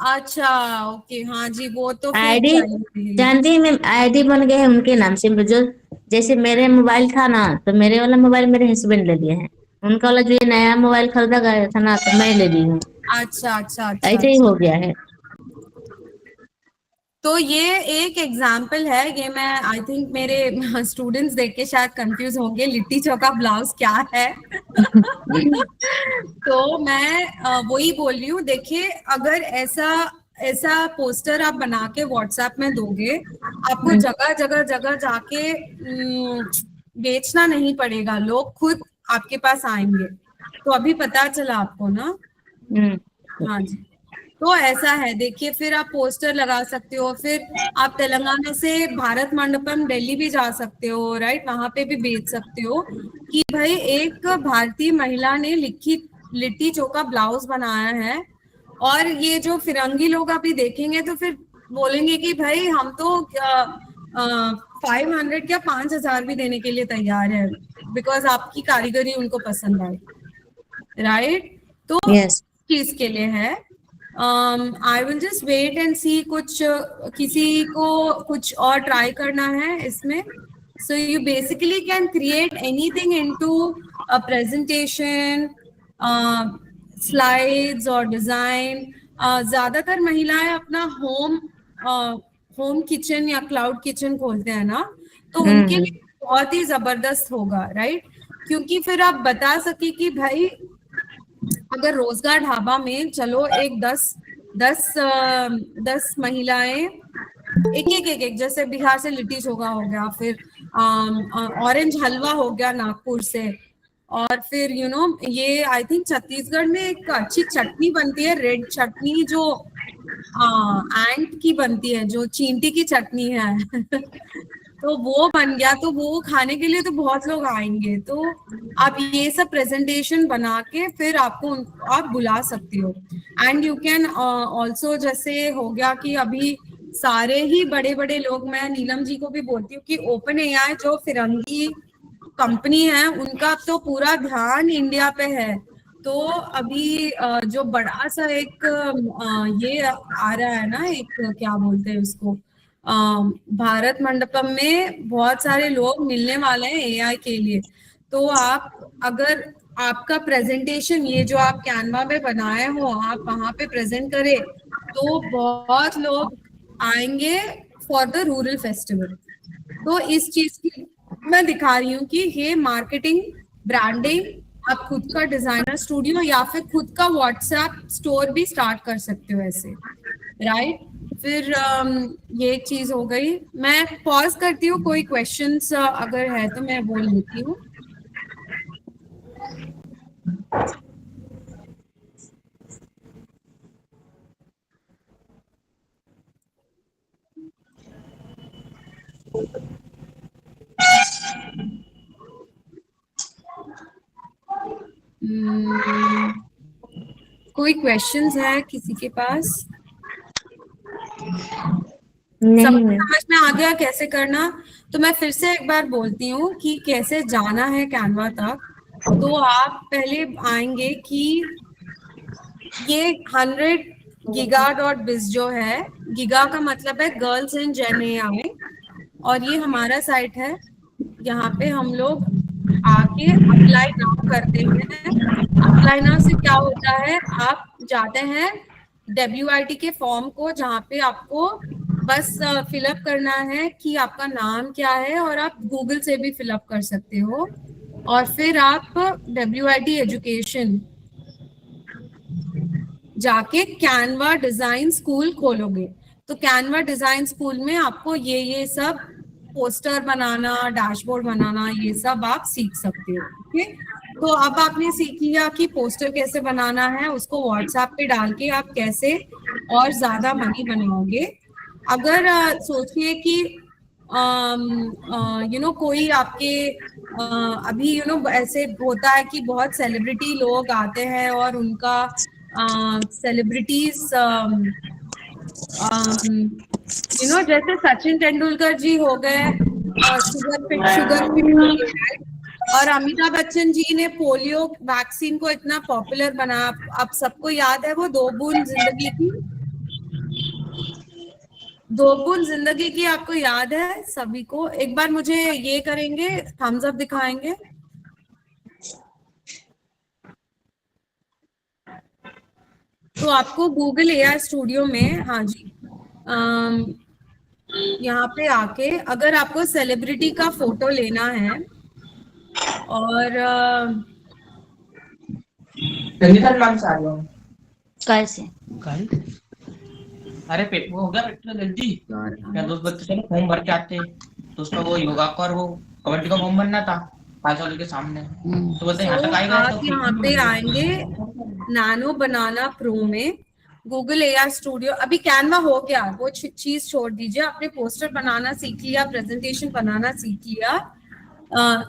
अच्छा ओके, हाँ जी, वो तो फिर आईडी चाहिए। जानती है मैम, आईडी बन गए हैं उनके नाम से। जो जैसे मेरे मोबाइल था ना, तो मेरे वाला मोबाइल मेरे हस्बैंड ले लिए हैं। उनका वाला जो ये नया मोबाइल खरीदा गया था ना, तो मैं ले ली हूँ। अच्छा अच्छा अच्छा ऐसे ही अच्छा। हो गया है। तो ये एक एग्जाम्पल है, ये मैं आई थिंक मेरे स्टूडेंट्स देख के शायद कंफ्यूज होंगे लिट्टी चोखा ब्लाउज क्या है। तो मैं वही बोल रही हूँ, देखिए अगर ऐसा ऐसा पोस्टर आप बना के व्हाट्सएप में दोगे, आपको जगह जगह जगह जाके बेचना नहीं पड़ेगा, लोग खुद आपके पास आएंगे। तो अभी पता चला आपको ना? हाँ जी, तो ऐसा है, देखिए फिर आप पोस्टर लगा सकते हो, फिर आप तेलंगाना से भारत मंडपम दिल्ली भी जा सकते हो, राइट, वहां पे भी बेच सकते हो कि भाई एक भारतीय महिला ने लिट्टी चोखा ब्लाउज बनाया है। और ये जो फिरंगी लोग अभी देखेंगे तो फिर बोलेंगे कि भाई हम तो 500 या 5,000 भी देने के लिए तैयार है, बिकॉज आपकी कारीगरी उनको पसंद आई, राइट। तो यस चीज के लिए है, I will just wait and see, कुछ किसी को कुछ और ट्राई करना है इसमें। So you basically can create anything into a presentation, slides और डिजाइन। ज्यादातर महिलाएं अपना होम किचन या क्लाउड किचन खोलते हैं ना, तो उनके लिए बहुत ही जबरदस्त होगा, राइट। क्योंकि फिर आप बता सके कि भाई अगर रोजगार ढाबा में चलो एक 10 महिलाएं एक जैसे बिहार से लिट्टी चोखा हो गया, फिर ऑरेंज हलवा हो गया नागपुर से, और फिर ये आई थिंक छत्तीसगढ़ में एक अच्छी चटनी बनती है, रेड चटनी, जो एंट की बनती है, जो चींटी की चटनी है। तो वो बन गया, तो वो खाने के लिए तो बहुत लोग आएंगे। तो आप ये सब प्रेजेंटेशन बना के फिर आप बुला सकते हो। एंड यू कैन ऑल्सो, जैसे हो गया कि अभी सारे ही बड़े बड़े लोग, मैं नीलम जी को भी बोलती हूँ कि ओपन एआई जो फिरंगी कंपनी है, उनका तो पूरा ध्यान इंडिया पे है। तो अभी जो बड़ा सा एक ये आ रहा है ना, एक क्या बोलते हैं उसको, भारत मंडपम में बहुत सारे लोग मिलने वाले हैं एआई के लिए। तो आप अगर आपका प्रेजेंटेशन ये जो आप कैनवा में बनाए हो, आप वहां पे प्रेजेंट करें, तो बहुत लोग आएंगे फॉर द रूरल फेस्टिवल। तो इस चीज की मैं दिखा रही हूँ कि ये मार्केटिंग, ब्रांडिंग, आप खुद का डिजाइनर स्टूडियो या फिर खुद का व्हाट्सएप स्टोर भी स्टार्ट कर सकते हो ऐसे, राइट। फिर ये एक चीज हो गई। मैं पॉज करती हूँ, कोई क्वेश्चंस अगर है तो मैं बोल लेती हूँ। कोई क्वेश्चंस है किसी के पास? समझ में आ गया कैसे करना? तो मैं फिर से एक बार बोलती हूँ कि कैसे जाना है कैनवा तक। तो आप पहले आएंगे कि ये 100giga.biz जो है, गिगा का मतलब है गर्ल्स इन जेन एआई, और ये हमारा साइट है। यहाँ पे हम लोग आके अप्लाई नाउ करते हैं। अप्लाई नाउ से क्या होता है, आप जाते हैं WIT के फॉर्म को, जहाँ पे आपको बस फिलअप करना है कि आपका नाम क्या है, और आप गूगल से भी फिलअप कर सकते हो। और फिर आप WIT एजुकेशन जाके कैनवा डिजाइन स्कूल खोलोगे। तो कैनवा डिजाइन स्कूल में आपको ये सब पोस्टर बनाना, डैशबोर्ड बनाना, ये सब आप सीख सकते हो। ओके, तो अब आपने सीख लिया कि पोस्टर कैसे बनाना है, उसको व्हाट्सएप पे डाल के आप कैसे और ज्यादा मनी बनाओगे। अगर सोचिए कि कोई आपके अभी ऐसे होता है कि बहुत सेलिब्रिटी लोग आते हैं और उनका सेलिब्रिटीज जैसे सचिन तेंदुलकर जी हो गए, शुगर फिट, और अमिताभ बच्चन जी ने पोलियो वैक्सीन को इतना पॉपुलर बनाया। आप सबको याद है वो दो बूंद जिंदगी की आपको याद है सभी को? एक बार मुझे ये करेंगे, थम्स अप दिखाएंगे। तो आपको गूगल एआई स्टूडियो में, हाँ जी, यहाँ पे आके अगर आपको सेलिब्रिटी का फोटो लेना है और कैसे? अरे वो हो गया पेपर जल्दी। क्या दोस्त बच्चे चलो फॉर्म भर के आते, तो उसका वो योगा का और वो कबड्डी का फॉर्म भरना था 5 साल के सामने। तो बोलते यहाँ तक आएगा। आप यहाँ पे आएंगे नैनो बनाना प्रो में, गूगल एआई स्टूडियो। अभी कैनवा हो गया, वो चीज छोड़ दीजिए, आपने पोस्टर बनाना सीख लिया, प्रेजेंटेशन बनाना सीख लिया,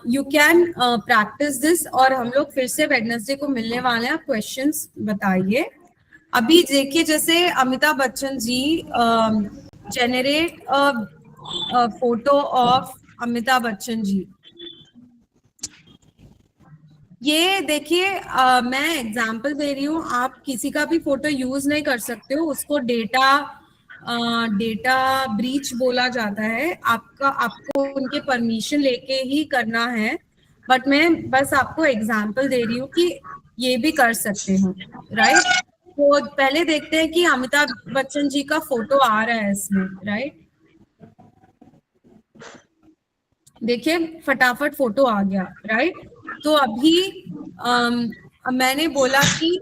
यू कैन प्रैक्टिस दिस। और हम लोग फिर से वेडनेसडे को मिलने वाले हैं, क्वेश्चंस बताइए। अभी देखिए, जैसे Amitabh Bachchan ji generate photo of Amitabh Bachchan ji, ये देखिए मैं एग्जांपल दे रही हूँ, आप किसी का भी फोटो यूज नहीं कर सकते हो, उसको डेटा ब्रीच बोला जाता है। आपको उनके परमिशन लेके ही करना है, बट मैं बस आपको एग्जांपल दे रही हूँ कि ये भी कर सकते हो, राइट? तो पहले देखते हैं कि अमिताभ बच्चन जी का फोटो आ रहा है इसमें, राइट? देखिए फटाफट फोटो आ गया, राइट? तो अभी मैंने बोला कि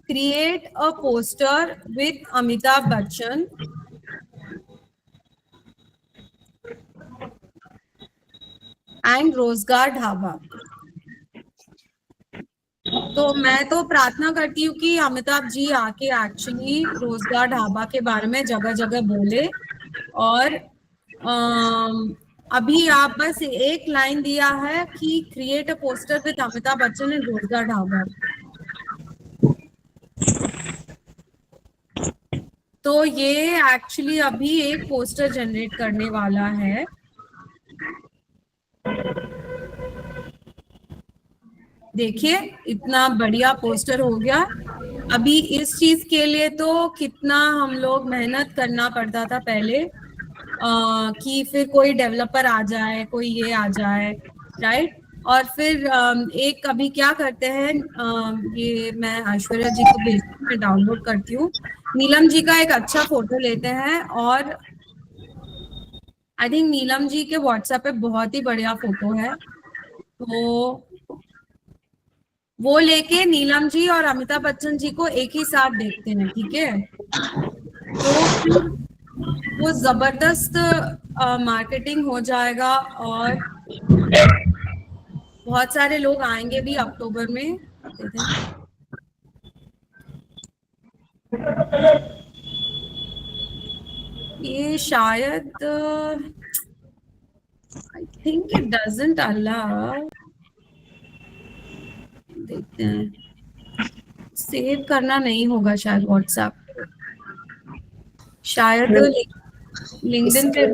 create a poster with Amitabh Bachchan and रोजगार ढाबा। तो मैं तो प्रार्थना करती हूँ कि अमिताभ जी आके एक्चुअली रोजगार ढाबा के बारे में जगह जगह बोले। और अभी आप बस एक लाइन दिया है कि create a poster with Amitabh Bachchan and रोजगार ढाबा। तो ये एक्चुअली अभी एक पोस्टर जनरेट करने वाला है। देखिए इतना बढ़िया पोस्टर हो गया। अभी इस चीज के लिए तो कितना हम लोग मेहनत करना पड़ता था पहले, कि फिर कोई डेवलपर आ जाए, कोई ये आ जाए, राइट? और फिर एक अभी क्या करते हैं, ये मैं ऐश्वर्या जी को भेजती हूँ, मैं डाउनलोड करती हूँ। नीलम जी का एक अच्छा फोटो लेते हैं और आई थिंक नीलम जी के व्हाट्सएप पे बहुत ही बढ़िया फोटो है, तो वो लेके नीलम जी और अमिताभ बच्चन जी को एक ही साथ देखते हैं, ठीक है? तो फिर वो जबरदस्त मार्केटिंग हो जाएगा और बहुत सारे लोग आएंगे भी अक्टूबर में। ये शायद I think it doesn't allow, देखते हैं, सेव करना नहीं होगा शायद व्हाट्सएप, शायद लिंक्डइन पे।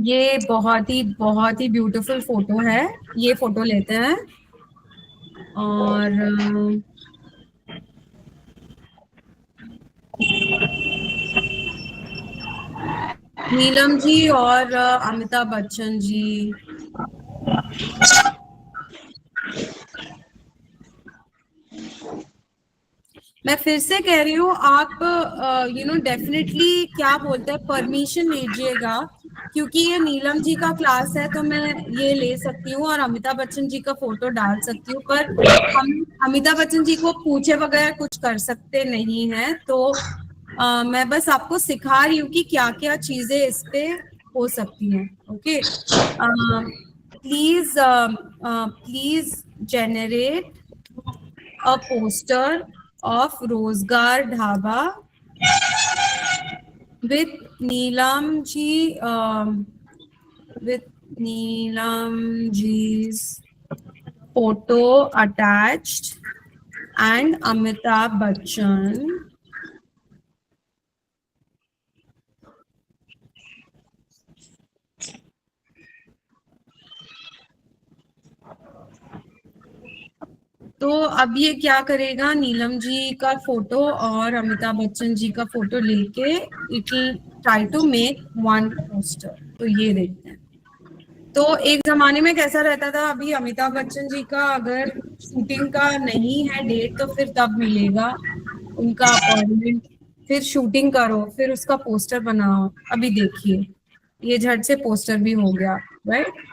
ये बहुत ही ब्यूटीफुल फोटो है, ये फोटो लेते हैं और नीलम जी और अमिताभ बच्चन जी। मैं फिर से कह रही हूँ, आप डेफिनेटली क्या बोलते हैं, परमिशन लीजिएगा, क्योंकि ये नीलम जी का क्लास है तो मैं ये ले सकती हूँ और अमिताभ बच्चन जी का फोटो डाल सकती हूँ, पर हम अमिताभ बच्चन जी को पूछे बगैर कुछ कर सकते नहीं है। तो मैं बस आपको सिखा रही हूँ कि क्या क्या चीजें इस पे हो सकती हैं। Okay, please generate a poster of Rozgar Dhaba with Neelam ji, with Neelam ji's photo attached and Amitabh Bachchan. तो अब ये क्या करेगा, नीलम जी का फोटो और अमिताभ बच्चन जी का फोटो लेके it will try to make one poster. तो ये देखते हैं। तो एक जमाने में कैसा रहता था, अभी अमिताभ बच्चन जी का अगर शूटिंग का नहीं है डेट तो फिर तब मिलेगा उनका अपॉइंटमेंट, फिर शूटिंग करो, फिर उसका पोस्टर बनाओ। अभी देखिए ये झट से पोस्टर भी हो गया, राइट।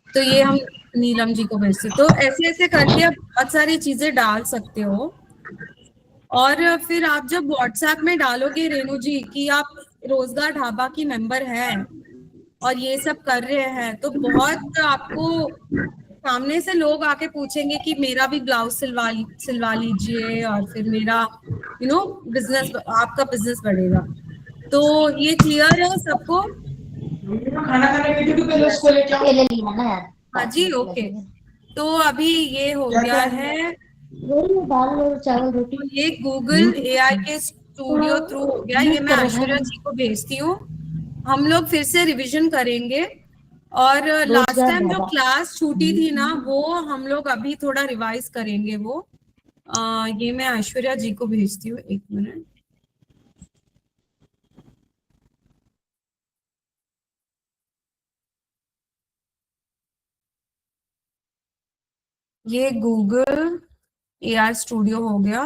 तो ये हम नीलम जी को भेजते, तो ऐसे ऐसे करके आप बहुत सारी चीजें डाल सकते हो। और फिर आप जब व्हाट्सएप में डालोगे रेणु जी कि आप रोजगार ढाबा की मेंबर हैं और ये सब कर रहे हैं, तो बहुत आपको सामने से लोग आके पूछेंगे कि मेरा भी ब्लाउज सिलवा लीजिए, और फिर मेरा बिजनेस, आपका बिजनेस बढ़ेगा। तो ये क्लियर है सबको? खाना खाने गई थी तो पहले उसको लेके आओ। ले लिया ना यार। हाँ जी, ओके। तो अभी ये हो गया है, दाल और चावल रोटी। तो ये गूगल एआई के स्टूडियो थ्रू हो गया। ये मैं ऐश्वर्या जी को भेजती हूँ, हम लोग फिर से रिवीजन करेंगे। और लास्ट टाइम जो क्लास छूटी थी ना, वो हम लोग अभी थोड़ा रिवाइज करेंगे वो। ये मैं ऐश्वर्या जी को भेजती हूँ, एक मिनट। ये गूगल एआई स्टूडियो हो गया।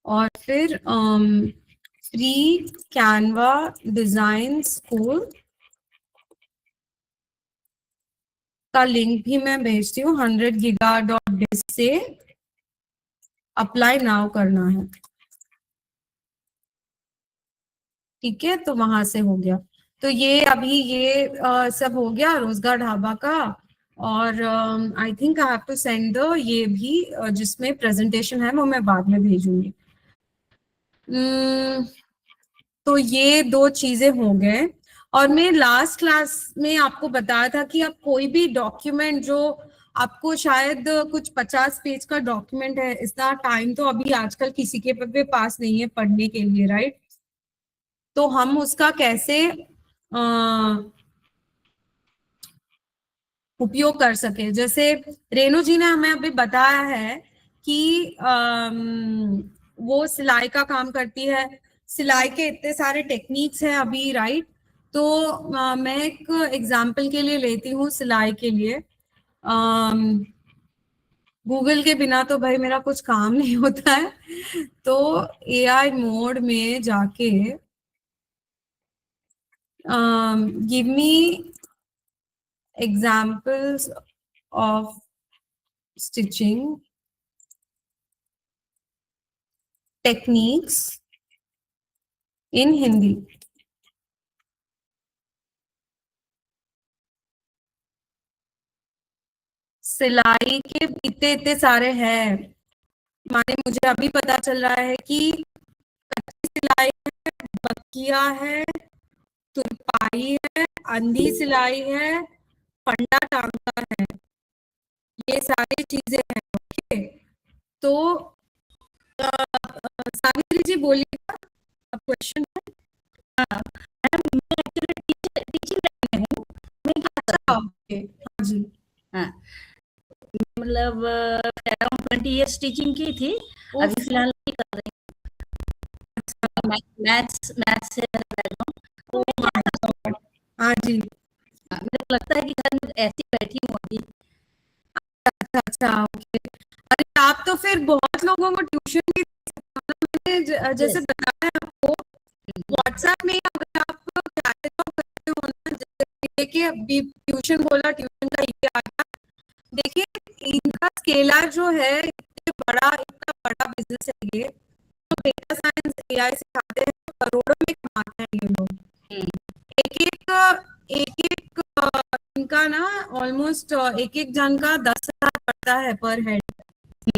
और फिर फ्री कैनवा डिजाइन स्कूल का लिंक भी मैं भेजती हूँ। 100giga.biz से अप्लाई नाउ करना है, ठीक है। तो वहां से हो गया। तो ये अभी ये सब हो गया रोजगार ढाबा का। और I think I have to send the ये भी जिसमें प्रेजेंटेशन है वो मैं बाद में भेजूंगी। तो ये दो चीजें हो गए। और मैं लास्ट क्लास में आपको बताया था कि आप कोई भी डॉक्यूमेंट जो आपको शायद कुछ 50 पेज का डॉक्यूमेंट है, इतना टाइम तो अभी आजकल किसी के पास नहीं है पढ़ने के लिए, राइट। तो हम उसका कैसे उपयोग कर सके, जैसे रेणु जी ने हमें अभी बताया है कि वो सिलाई का काम करती है, सिलाई के इतने सारे टेक्निक्स हैं अभी, राइट। तो मैं एक एग्जांपल के लिए लेती हूँ सिलाई के लिए। गूगल के बिना तो भाई मेरा कुछ काम नहीं होता है। तो एआई मोड में जाके give me examples of stitching techniques in Hindi. सिलाई के इतने इतने सारे हैं, माने मुझे अभी पता चल रहा है कि कच्ची सिलाई है, बकिया है, तुरपाई है, अंधी सिलाई है, फंडा टांगा है, ये सारी चीजें हैं, ओके। तो सावित्री जी बोलिएगा, अब क्वेश्चन है। ओके, हाँ जी। मतलब 20 ईयर्स टीचिंग की थी, अभी फिलहाल नहीं कर रही हूँ। मैथ्स से हाँ जी, मुझे लगता है कि मैं ऐसी बैठी हूँ अभी। अच्छा ओके। अरे आप तो फिर बहुत लोगों को ट्यूशन भी जैसे बताया आपको व्हाट्सएप में, अगर आप कैटलॉग करते हो ना, देखिए अभी ट्यूशन बोला, ट्यूशन का ये आ गया। देखिए इनका स्केलर जो है इतना बड़ा बिजनेस है ये, तो डेटा साइंस एआई सिखाते हैं तो करोड़ों में कमाते हैं ये लोग। एक एक इनका ना ऑलमोस्ट एक एक जन का 10,000 पड़ता है पर हेड।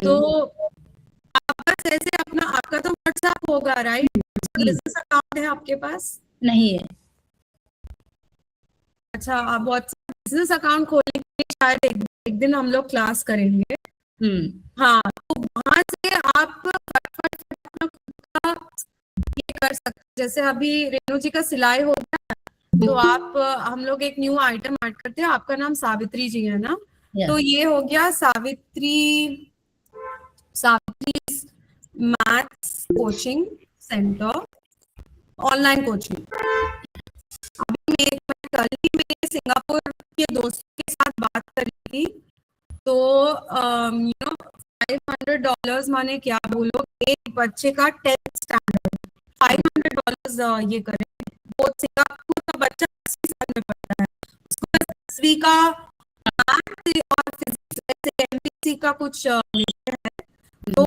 तो आपका जैसे अपना आपका तो व्हाट्सएप होगा राइट, बिजनेस अकाउंट है आपके पास? नहीं है। अच्छा, आप व्हाट्सएप बिजनेस अकाउंट खोलने के लिए शायद एक दिन हम लोग क्लास करेंगे। हाँ, तो वहां से आप फटाफट से अपना खुद का ये कर सकते हैं। जैसे अभी रेणु जी का सिलाई हो गया, तो आप हम लोग एक न्यू आइटम ऐड करते हैं। आपका नाम सावित्री जी है ना? तो ये हो गया Savitri maths coaching centre online coaching. अभी मैं कल ही मेरे सिंगापुर के दोस्तों के साथ बात करी थी, तो यू नो $500 माने क्या बोलो, एक बच्चे का 10th स्टैंडर्ड $500 ये करें। वो सिंगापुर का बच्चा 10वीं साल में पढ़ता है, उसको 10वीं का मैथ और फिजिक्स ऐसे एमपीसी का कुछ विषय है। तो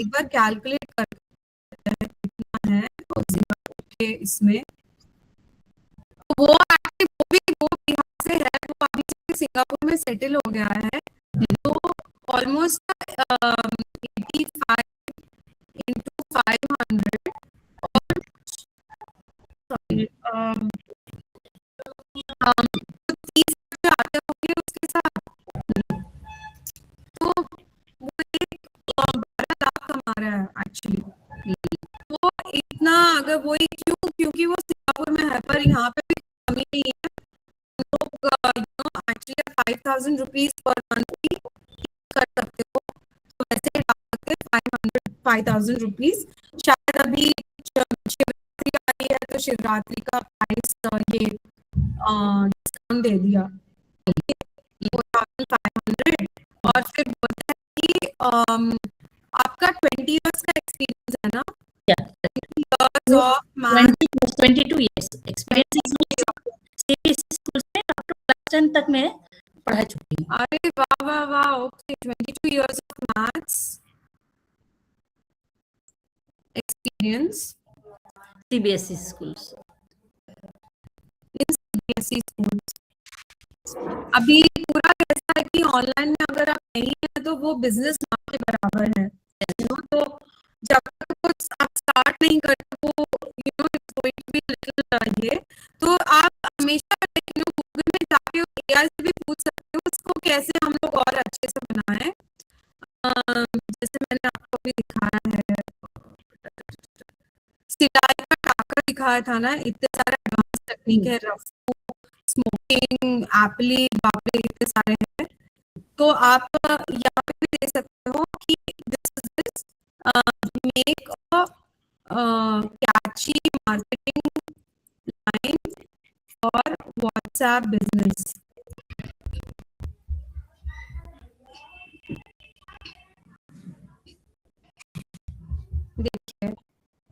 एक बार कैलकुलेट करते हैं कितना है तो सिंगापुर के इसमें, तो वो बिहार से है, तो अभी से सिंगापुर में सेटल हो गया है। तो ऑलमोस्ट 85 into 500 और 30 बच्चे आते होंगे उसके साथ, तो वो एक 12 लाख कमा रहा है एक्चुअली। तो इतना अगर वही क्योंकि वो सिंगापुर में है, पर यहाँ पे भी कमी नहीं है। लोग एक्चुअली 5,000 रुपीज पर मंथ भी कर सकते हो, तो वैसे डाल सकते हैं 5,000 रुपीज। शायद अभी शिवरात्रि आ रही है तो शिवरात्रि का प्राइस ये डिस्काउंट दे दिया 4,500। और फिर बोलते हैं कि आपका 20 इयर्स का एक्सपीरियंस है ना? 20 years of math 22 years experience CBSE school से अप टू क्लास 10 तक मैं पढ़ा चुकी हूँ। अरे वाह वाह वाह, okay 22 years of maths experience CBSE schools in CBSE schools। अभी पूरा कैसा है कि ऑनलाइन में अगर आप नहीं है तो वो बिजनेस ना के बराबर है, तो जब तक कुछ आप स्टार्ट नहीं करते वो it's going to be little ये, तो आप हमेशा गूगल में जाके एआई से भी पूछ सकते हो उसको कैसे हम लोग और अच्छे से बनाएं। जैसे मैंने आपको भी दिखाया है, सिलाई का टाका दिखाया था ना, इतने सारे एडवांस टेक्निक है, रफू, स्मोकिंग, एपली, बापरे इतने सारे हैं। तो आप यहाँ पे भी देख सकते हो कि this make a catchy marketing line for WhatsApp business. देखिए,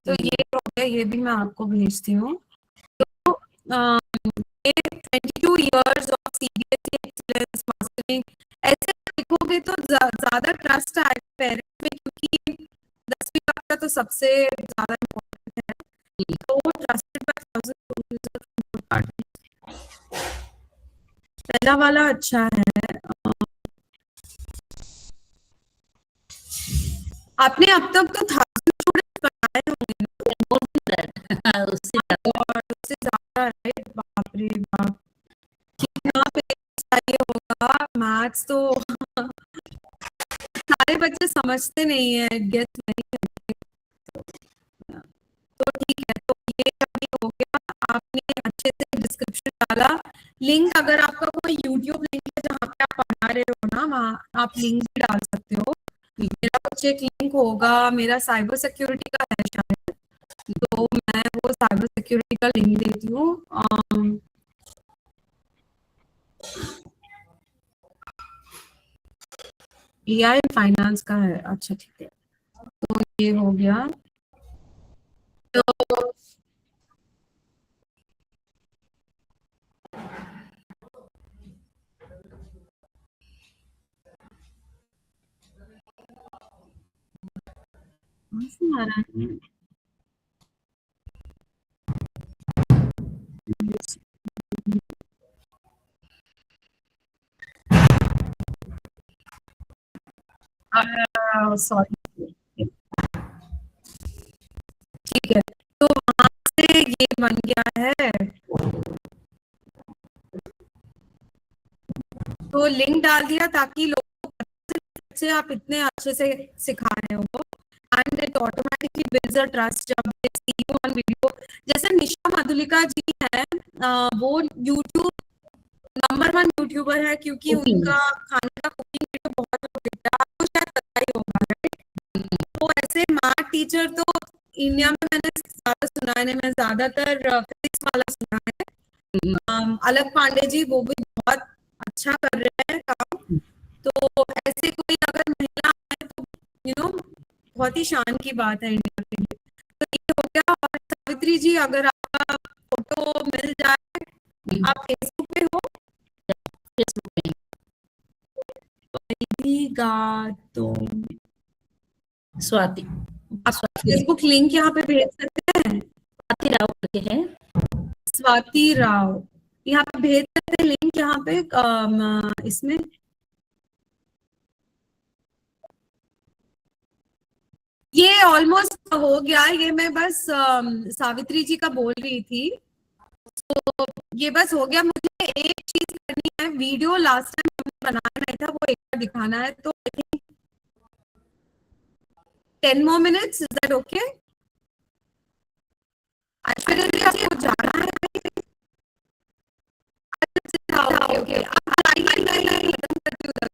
तो ये हो गया, ये भी मैं आपको भेजती हूँ। तो ये 22 years of CBSE excellence mastering, ऐसे लिखोगे तो ज्यादा ट्रस्ट आएगा पेरेंट्स में, क्योंकि 10वीं तक का तो सबसे ज्यादा इम्पोर्टेंट है। तो ट्रस्टेड बाय 1000 पहला वाला अच्छा है। आपने अब तक तो 1000 स्टूडेंट्स पढ़ाए होंगे ना? और उससे ज्यादा है, बाप रे बाप कितना पेरेंट्स चाहिए होगा। मैथ्स तो सारे बच्चे समझते नहीं है, गेस नहीं। तो ठीक है, तो ये अभी हो गया, आपने अच्छे से डिस्क्रिप्शन डाला। लिंक अगर आपका कोई यूट्यूब लिंक है जहाँ पे आप पढ़ा रहे हो ना, वहाँ आप लिंक भी डाल सकते हो। मेरा कुछ एक लिंक होगा, मेरा साइबर सिक्योरिटी का है शायद, तो मैं वो साइबर सिक्योरिटी का लिंक देती हूँ। एआई फाइनेंस का है, अच्छा ठीक है, तो ये हो गया। तो आ रहा है। सॉरी, ठीक है। तो वहां से ये बन गया है, तो लिंक डाल दिया ताकि लोगों को पता चले बच्चे आप इतने अच्छे से सिखा रहे हो, and it automatically builds a trust जब दे सी यू ऑन वीडियो। जैसे निशा मधुलिका जी है, वो यूट्यूब नंबर 1 यूट्यूबर है, क्योंकि उनका खाने का कुकिंग वीडियो बहुत लोग देखते हैं, आपको शायद पता ही होगा, राइट? तो ऐसे मैथ टीचर तो इंडिया में मैंने ज्यादा सुना है, मैं ज्यादातर फिजिक्स वाला सुना है, अलग पांडे जी, वो भी बहुत अच्छा कर रहे हैं काम। तो ऐसे कोई अगर महिला है तो बहुत ही शान की बात है इंडिया के लिए। तो ये हो गया। और सावित्री जी, अगर आपका फोटो मिल जाए, आप फेसबुक पे हो? फेसबुक पे तो स्वाति आप फेसबुक लिंक यहाँ पे भेज सकते हैं। स्वाति राव करके है, स्वाति राव यहाँ पे भेज सकते हैं लिंक यहाँ पे, इसमें ये ऑलमोस्ट हो गया। ये मैं बस सावित्री जी का बोल रही थी, तो ये बस हो गया। मुझे एक चीज करनी है, वीडियो लास्ट टाइम हमने बनाया नहीं था, वो एक बार दिखाना है। तो I think 10 more minutes, is that okay? Aishwarya ji, आपको जाना है? ओके, आप आइए, खत्म करके उधर।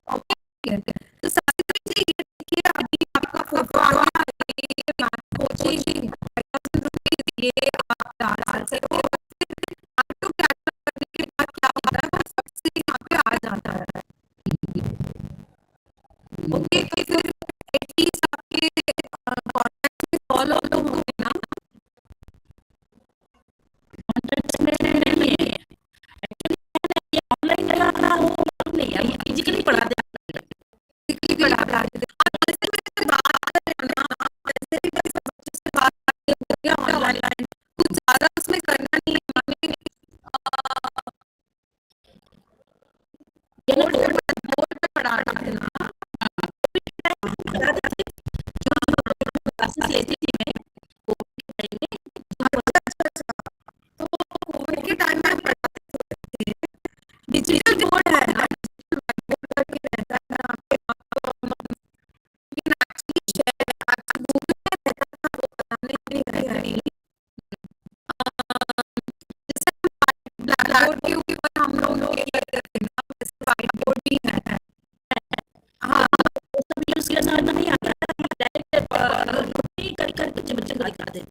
ओके, तो सावित्री जी, ये देखिए, अभी आपका फोटो आ गया, कोचिंग ये आप डाल सकते हो। ऑटो कैप्चर करने के बाद क्या होता है, वो सबसे यहाँ पे आ जाता है। ओके, तो फिर एटलीस्ट आपके कॉन्टैक्ट में फॉलो तो होंगे ना? कॉन्टेंट्स में नहीं है एक्चुअली, ये ऑनलाइन कराना हो नहीं है, फिजिकली पढ़ाते हैं, फिजिकली पढ़ा देते हैं। और जैसे मैं बात कर रही हूँ ना, वैसे भी कैसे बच्चों से बात करके हो गया ऑनलाइन, कुछ ज्यादा उसमें करना नहीं है हमें। बोर्ड पे पढ़ा देते ना, क्लासेस लेती थी मैं तो कोविड के टाइम में पढ़ाते थे। डिजिटल बोर्ड है ना, डिजिटल बोर्ड करके रहता है ना आपके, लेकिन एक्चुअली शेयर गूगल में रहता था, वो बताने के लिए है नहीं। जैसे ब्लैक बोर्ड के ऊपर हम लोग ये करते थे ना, वैसे व्हाइट बोर्ड भी है। हाँ, सब यूज करना नहीं आता, डायरेक्ट कर बच्चे को दिखाते थे।